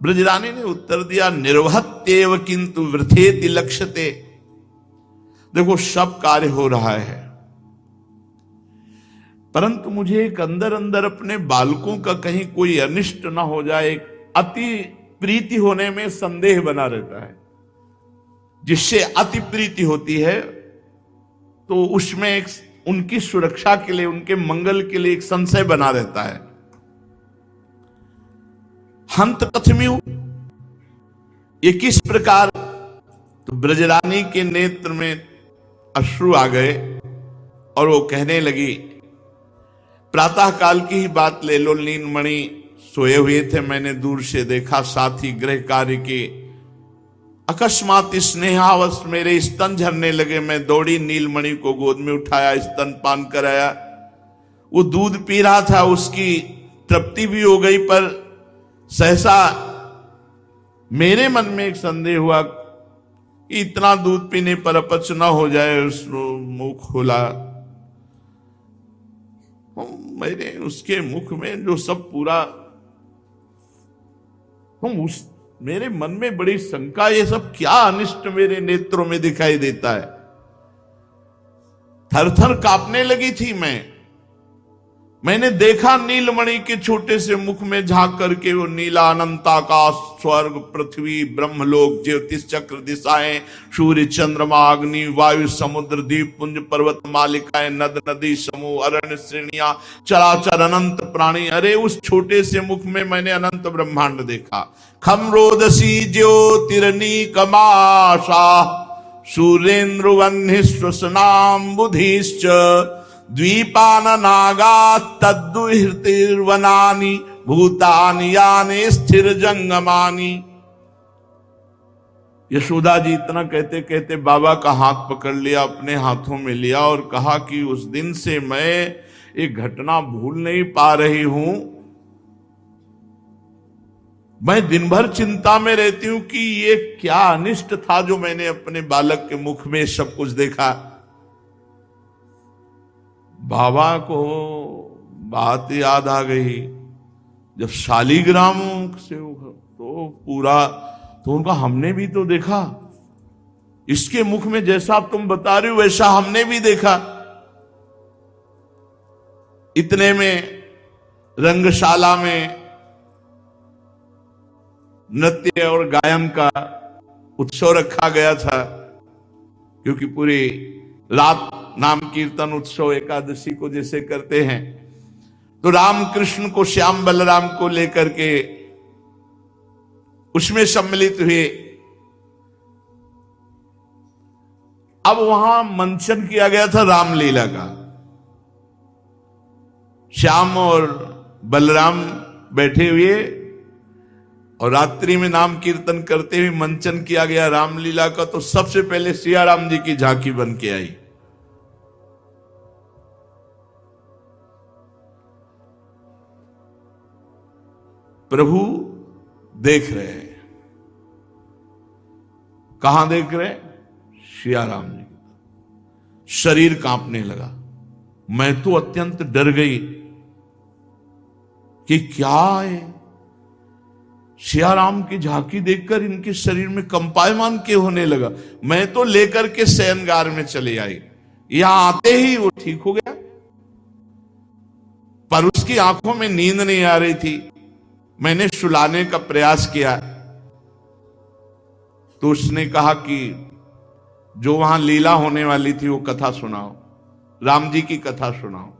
ब्रजरानी ने उत्तर दिया, निर्वहत्येव किंतु वृथेति लक्ष्यते। देखो सब कार्य हो रहा है, परंतु मुझे एक अंदर अंदर अपने बालकों का कहीं कोई अनिष्ट ना हो जाए, अति प्रीति होने में संदेह बना रहता है। जिससे अति प्रीति होती है तो उसमें एक उनकी सुरक्षा के लिए, उनके मंगल के लिए एक संशय बना रहता है। हंत कथम्यु, ये किस प्रकार? तो ब्रजरानी के नेत्र में अश्रु आ गए और वो कहने लगी, प्रातः काल की ही बात ले लो, नीलमणि सोए हुए थे, मैंने दूर से देखा, साथ ही गृह कार्य के अकस्मात स्नेहावश मेरे स्तन झरने लगे। मैं दौड़ी, नीलमणि को गोद में उठाया, स्तन पान कराया। वो दूध पी रहा था, उसकी तृप्ति भी हो गई, पर सहसा मेरे मन में एक संदेह हुआ कि इतना दूध पीने पर अपच न हो जाए। मुंह खोला, मैंने उसके मुख में जो सब पूरा, मेरे मन में बड़ी शंका, ये सब क्या अनिष्ट मेरे नेत्रों में दिखाई देता है। थर थर कांपने लगी थी मैंने देखा नीलमणि के छोटे से मुख में झांक करके वो नीला अनंत आकाश, स्वर्ग, पृथ्वी, ब्रह्मलोक, ज्योतिष चक्र, दिशाएं, सूर्य, चंद्रमा, अग्नि, वायु, समुद्र, द्वीप पुंज, पर्वत मालिकाएं, नद नदी समूह, अरण्य श्रेणियां, चराचर अनंत प्राणी। अरे उस छोटे से मुख में मैंने अनंत ब्रह्मांड देखा। खमरोदसी ज्योतिरनी कमाशा सूर्येन्द्र वह्नि श्वसनाम बुधिश्च द्वीपान नागा तद्दुहिर्तिर्वनानि भूतानि यानि स्थिर जंगमानि। यशोदा जी इतना कहते कहते बाबा का हाथ पकड़ लिया, अपने हाथों में लिया और कहा कि उस दिन से मैं एक घटना भूल नहीं पा रही हूं। मैं दिन भर चिंता में रहती हूं कि ये क्या अनिष्ट था जो मैंने अपने बालक के मुख में सब कुछ देखा। बाबा को बात याद आ गई, जब शालिग्राम से तो पूरा, तो उनका हमने भी तो देखा, इसके मुख में जैसा आप तुम बता रहे हो वैसा हमने भी देखा। इतने में रंगशाला में नृत्य और गायन का उत्सव रखा गया था, क्योंकि पूरी रात नाम कीर्तन उत्सव एकादशी को जैसे करते हैं, तो रामकृष्ण को, श्याम बलराम को लेकर के उसमें सम्मिलित हुए। अब वहां मंचन किया गया था रामलीला का। श्याम और बलराम बैठे हुए और रात्रि में नाम कीर्तन करते हुए मंचन किया गया रामलीला का। तो सबसे पहले सिया राम जी की झांकी बन के आई। प्रभु देख रहे हैं। कहां देख रहे हैं? सिया राम जी की। शरीर कांपने लगा। मैं तो अत्यंत डर गई कि क्या है। सिया राम की झांकी देखकर इनके शरीर में कंपायमान क्यों होने लगा। मैं तो लेकर के शयनगार में चले आई। यहां आते ही वो ठीक हो गया, पर उसकी आंखों में नींद नहीं आ रही थी। मैंने सुलाने का प्रयास किया तो उसने कहा कि जो वहां लीला होने वाली थी वो कथा सुनाओ, राम जी की कथा सुनाओ।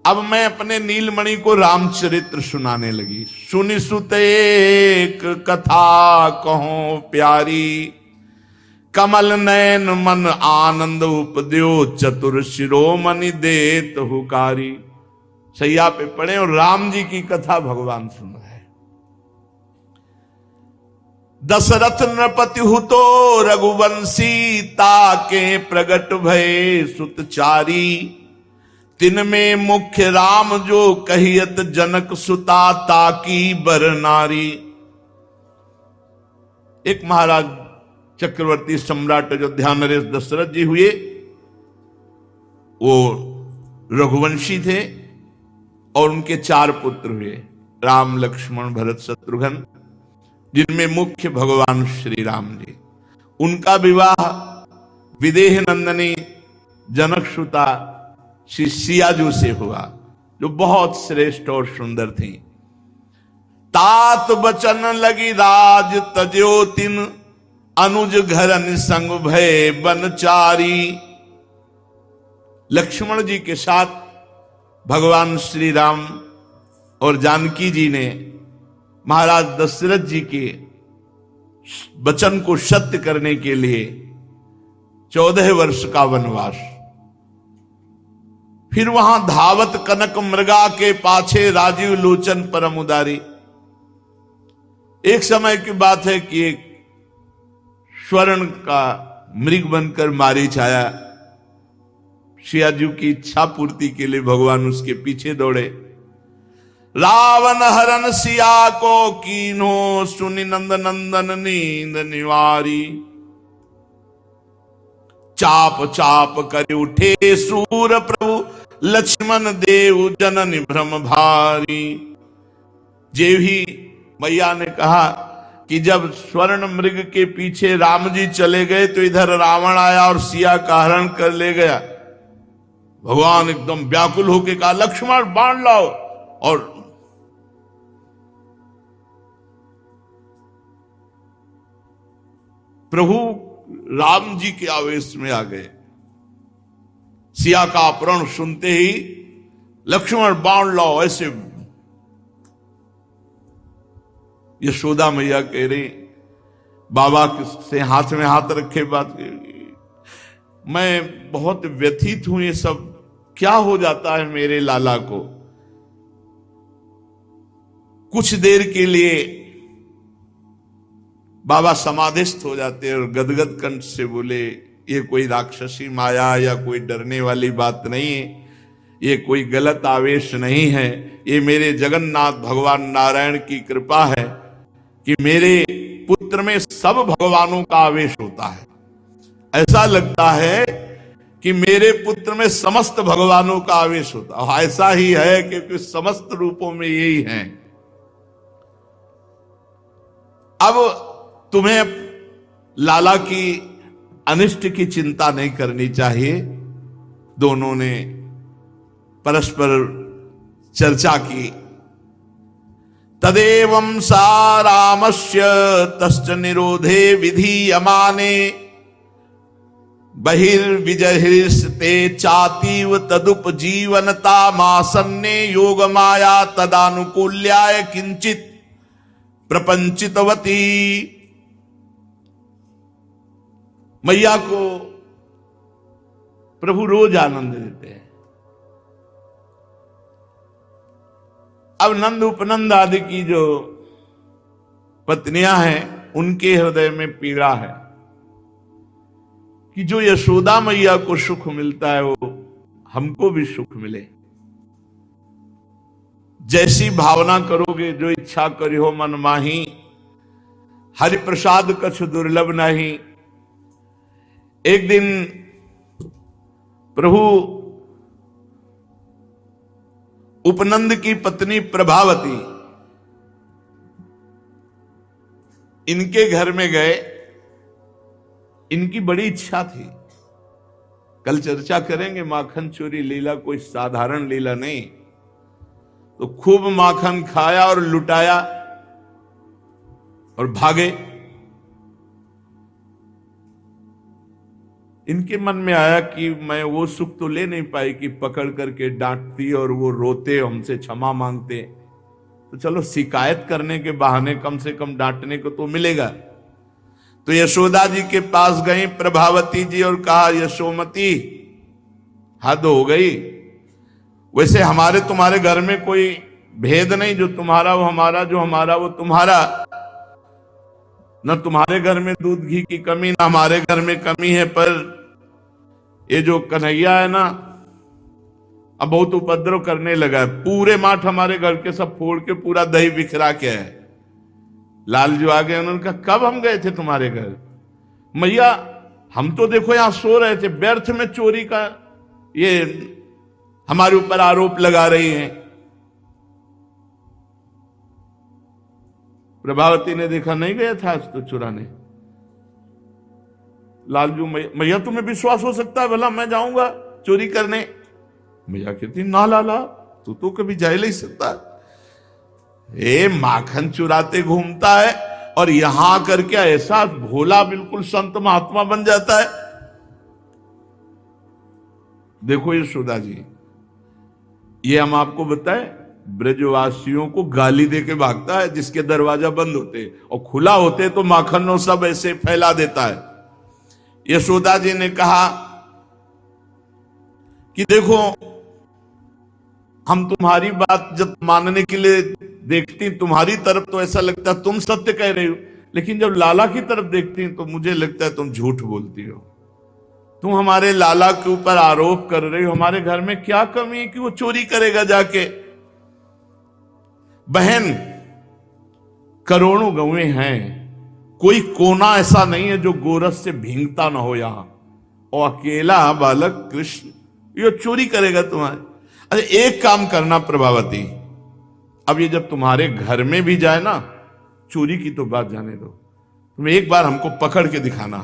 अब मैं अपने नीलमणि को रामचरित्र सुनाने लगी। सुनि सुत एक कथा कहो प्यारी, कमल नयन मन आनंद उपद्यो, चतुर शिरोमणि देत हुकारी। सैया पे पड़े और राम जी की कथा भगवान सुन रहे। दशरथ नृपति हुतो रघुवंशी, ताके प्रगट भय सुतचारी। तिन में मुख्य राम जो कहियत, जनक सुता ताकी बर नारी। एक महाराज चक्रवर्ती सम्राट अयोध्या नरेश दशरथ जी हुए। वो रघुवंशी थे और उनके 4 पुत्र हुए, राम लक्ष्मण भरत शत्रुघ्न, जिनमें मुख्य भगवान श्री राम जी। उनका विवाह विदेह नंदनी जनक सुता श्री सियाजू से हुआ, जो बहुत श्रेष्ठ और सुंदर थी। तात बचन लगी राज तजो तिन, अनुज घरन संग भय बनचारी। लक्ष्मण जी के साथ भगवान श्री राम और जानकी जी ने महाराज दशरथ जी के वचन को सत्य करने के लिए 14 वर्ष का वनवास। फिर वहां धावत कनक मृगा के पाछे, राजीव लोचन परम उदारी। एक समय की बात है कि एक स्वर्ण का मृग बनकर मारीच आया। सियाजू की इच्छा पूर्ति के लिए भगवान उसके पीछे दौड़े। रावण हरन सिया को कीन्हो, सुनि नंद नंदन नींद निवारी। चाप चाप कर उठे सूर प्रभु, लक्ष्मण देव जनन भ्रम भारी। जेवी मैया ने कहा कि जब स्वर्ण मृग के पीछे राम जी चले गए तो इधर रावण आया और सिया का हरण कर ले गया। भगवान एकदम व्याकुल होकर कहा, लक्ष्मण बाण लाओ। और प्रभु राम जी के आवेश में आ गए। सिया का अपहरण सुनते ही लक्ष्मण बाण लाओ। ऐसे यशोदा मैया कह रही, बाबा से हाथ में हाथ रखे बात। मैं बहुत व्यथित हूं, ये सब क्या हो जाता है मेरे लाला को। कुछ देर के लिए बाबा समाधिस्थ हो जाते और गदगद कंठ से बोले, ये कोई राक्षसी माया या कोई डरने वाली बात नहीं है, ये कोई गलत आवेश नहीं है, ये मेरे जगन्नाथ भगवान नारायण की कृपा है कि मेरे पुत्र में सब भगवानों का आवेश होता है। ऐसा लगता है कि मेरे पुत्र में समस्त भगवानों का आवेश होता है। ऐसा ही है क्योंकि समस्त रूपों में यही है। अब तुम्हें लाला की अनिष्ट की चिंता नहीं करनी चाहिए। दोनों ने परस्पर चर्चा की। तदेवं सा रामस्य तश्च निरोधे विधीयमाने बहिर्विजहिर्स्ते चातीव तदुपजीवनता मासन्ने योग माया तदानुकूल्याय किंचित प्रपंचितवती। मैया को प्रभु रोज आनंद देते हैं। अब नंद उपनंद आदि की जो पत्नियां हैं उनके हृदय में पीड़ा है कि जो यशोदा मैया को सुख मिलता है वो हमको भी सुख मिले। जैसी भावना करोगे, जो इच्छा करियो मन माही, हरि प्रसाद कछु दुर्लभ नहीं। एक दिन प्रभु उपनंद की पत्नी प्रभावती इनके घर में गए। इनकी बड़ी इच्छा थी, कल चर्चा करेंगे, माखन चोरी लीला कोई साधारण लीला नहीं। तो खूब माखन खाया और लुटाया और भागे। इनके मन में आया कि मैं वो सुख तो ले नहीं पाई कि पकड़ करके डांटती और वो रोते, हमसे क्षमा मांगते, तो चलो शिकायत करने के बहाने कम से कम डांटने को तो मिलेगा। तो यशोदा जी के पास गई प्रभावती जी और कहा, यशोमती हद हो गई। वैसे हमारे तुम्हारे घर में कोई भेद नहीं, जो तुम्हारा वो हमारा, जो हमारा वो तुम्हारा। न तुम्हारे घर में दूध घी की कमी, न हमारे घर में कमी है, पर ये जो कन्हैया है ना, अब बहुत उपद्रव करने लगा है। पूरे माठ हमारे घर के सब फोड़ के पूरा दही बिखरा के है। लाल जो आ गए, उन्होंने कहा, कब हम गए थे तुम्हारे घर? मैया हम तो देखो यहां सो रहे थे, व्यर्थ में चोरी का ये हमारे ऊपर आरोप लगा रही हैं। प्रभावती ने देखा, नहीं गया था आज तो चुराने। लालजू, मैया तुम्हें विश्वास हो सकता है भला मैं जाऊंगा चोरी करने? मैया कहती, ना लाला, तू तो कभी जा ही नहीं सकता। ए माखन चुराते घूमता है और यहां करके ऐसा भोला बिल्कुल संत महात्मा बन जाता है। देखो यशोदा जी, ये हम आपको बताएं, ब्रजवासियों को गाली देके भागता है जिसके दरवाजा बंद होते, और खुला होते तो माखन सब ऐसे फैला देता है। यशोदा जी ने कहा कि देखो, हम तुम्हारी बात जब मानने के लिए देखती तुम्हारी तरफ तो ऐसा लगता है तुम सत्य कह रही हो, लेकिन जब लाला की तरफ देखती तो मुझे लगता है तुम झूठ बोलती हो। तुम हमारे लाला के ऊपर आरोप कर रही हो। हमारे घर में क्या कमी है कि वो चोरी करेगा जाके? बहन, करोड़ों गौएं हैं, कोई कोना ऐसा नहीं है जो गोरस से भींगता ना हो यहां, और अकेला बालक कृष्ण ये चोरी करेगा तुम्हारे? अरे एक काम करना प्रभावती, अब ये जब तुम्हारे घर में भी जाए ना, चोरी की तो बात जाने दो, तुम एक बार हमको पकड़ के दिखाना,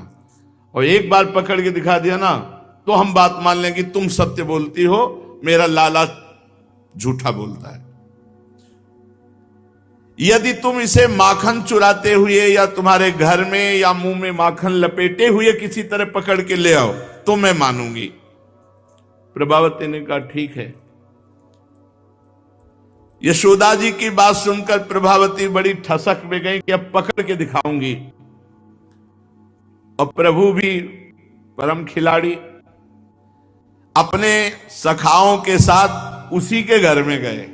और एक बार पकड़ के दिखा दिया ना तो हम बात मान लेंगे तुम सत्य बोलती हो, मेरा लाला झूठा बोलता है। यदि तुम इसे माखन चुराते हुए या तुम्हारे घर में या मुंह में माखन लपेटे हुए किसी तरह पकड़ के ले आओ तो मैं मानूंगी। प्रभावती ने कहा, ठीक है। यशोदा जी की बात सुनकर प्रभावती बड़ी ठसक में गई कि अब पकड़ के दिखाऊंगी। और प्रभु भी परम खिलाड़ी, अपने सखाओं के साथ उसी के घर में गए,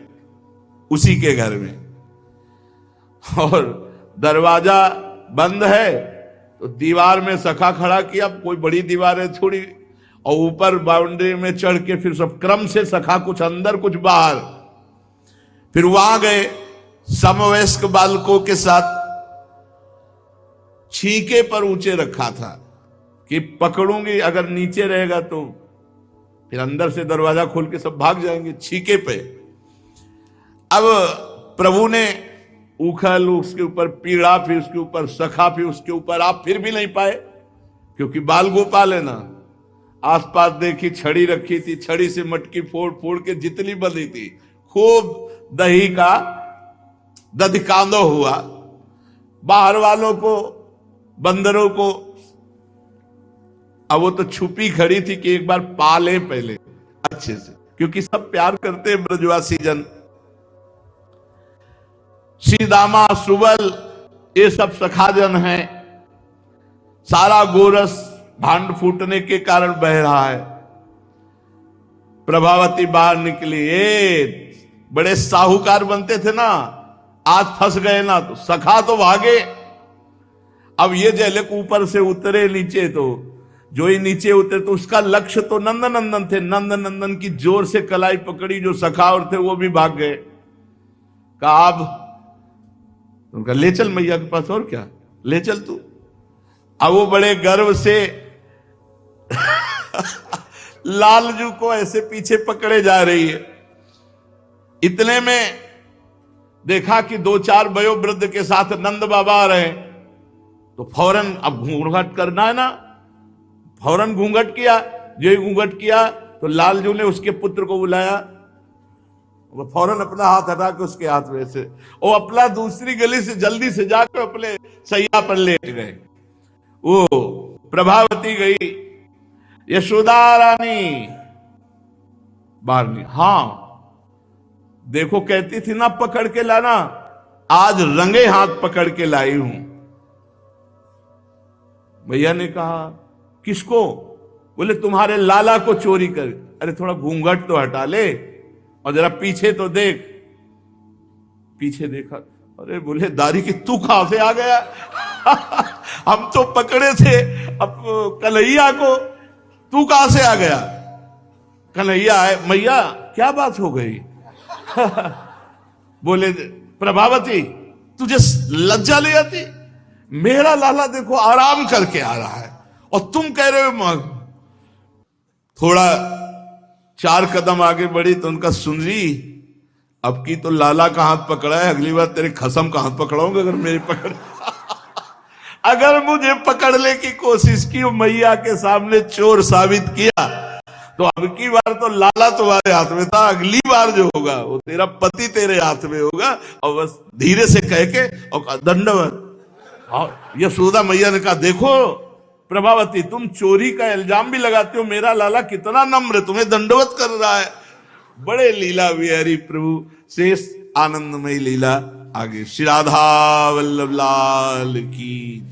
उसी के घर में, और दरवाजा बंद है तो दीवार में सखा खड़ा किया, कोई बड़ी दीवार है थोड़ी, और ऊपर बाउंड्री में चढ़ के फिर सब क्रम से सखा, कुछ अंदर कुछ बाहर। फिर वहां गए समवयस्क बालकों के साथ, छीके पर ऊंचे रखा था कि पकड़ूंगी, अगर नीचे रहेगा तो फिर अंदर से दरवाजा खोल के सब भाग जाएंगे, छीके पे। अब प्रभु ने उखल, उसके ऊपर पीड़ा, फिर उसके ऊपर सखा, फिर उसके ऊपर आप, फिर भी नहीं पाए, क्योंकि बाल गोपाल है ना। आसपास देखी छड़ी रखी थी, छड़ी से मटकी फोड़ फोड़ के जितनी बनी थी, खूब दही का दधिकांदो हुआ। बाहर वालों को, बंदरों को, अब वो तो छुपी खड़ी थी कि एक बार पाले पहले अच्छे से, क्योंकि सब प्यार करते हैं ब्रजवासी जन। सीदामा, सुबल, ये सब सखाजन हैं। सारा गोरस भांड फूटने के कारण बह रहा है। प्रभावती बाहर निकली, ये बड़े साहूकार बनते थे ना, आज फंस गए ना, तो सखा तो भागे। अब ये जैले ऊपर से उतरे नीचे, तो जो ही नीचे उतरे तो उसका लक्ष्य तो नंद नंदन थे। नंद नंदन की जोर से कलाई पकड़ी, जो सखावर थे वो भी भाग गए। कहा अब उनका ले चल मैया के पास, और क्या, ले चल तू। अब वो बड़े गर्व से लालजू को ऐसे पीछे पकड़े जा रही है। इतने में देखा कि 2-4 वयोवृद्ध के साथ नंद बाबा आ रहे हैं, तो फौरन, अब घूंघट करना है ना, फौरन घूंघट किया। जो ही घूंघट किया तो लालजू ने उसके पुत्र को बुलाया, वो फौरन अपना हाथ हटा के उसके हाथ में से, वो अपना दूसरी गली से जल्दी से जाकर अपने सैया पर लेट गए। वो प्रभावती गई, यशोदा रानी बाहर नहीं, हाँ देखो कहती थी ना पकड़ के लाना, आज रंगे हाथ पकड़ के लाई हूं। भैया ने कहा किसको? बोले तुम्हारे लाला को चोरी कर। अरे थोड़ा घूंघट तो हटा ले और जरा पीछे तो देख। पीछे देखा, अरे बोले दारी की तू कहां से आ गया? हम तो पकड़े थे अब कन्हैया को, तू कहां से आ गया? कन्हैया है। मैया क्या बात हो गई? बोले प्रभावती तुझे लज्जा ले आती? मेरा लाला देखो आराम करके आ रहा है और तुम कह रहे हो। थोड़ा 4 कदम आगे बढ़ी तो उनका सुन रही, अब की तो लाला का हाथ पकड़ा है, अगली बार तेरे खसम का हाथ पकड़ाऊंगा अगर मेरी पकड़ अगर मुझे पकड़ने की कोशिश की, मैया के सामने चोर साबित किया, तो अब की बार तो लाला तुम्हारे हाथ में था, अगली बार जो होगा वो तेरा पति तेरे हाथ में होगा। और बस धीरे से कह के और दंडवत। यशोदा मैया ने कहा देखो प्रभावती तुम चोरी का इल्जाम भी लगाते हो, मेरा लाला कितना नम्र तुम्हें दंडवत कर रहा है। बड़े लीला विहारी प्रभु, शेष आनंदमयी लीला आगे। श्री राधा वल्लभ लाल की।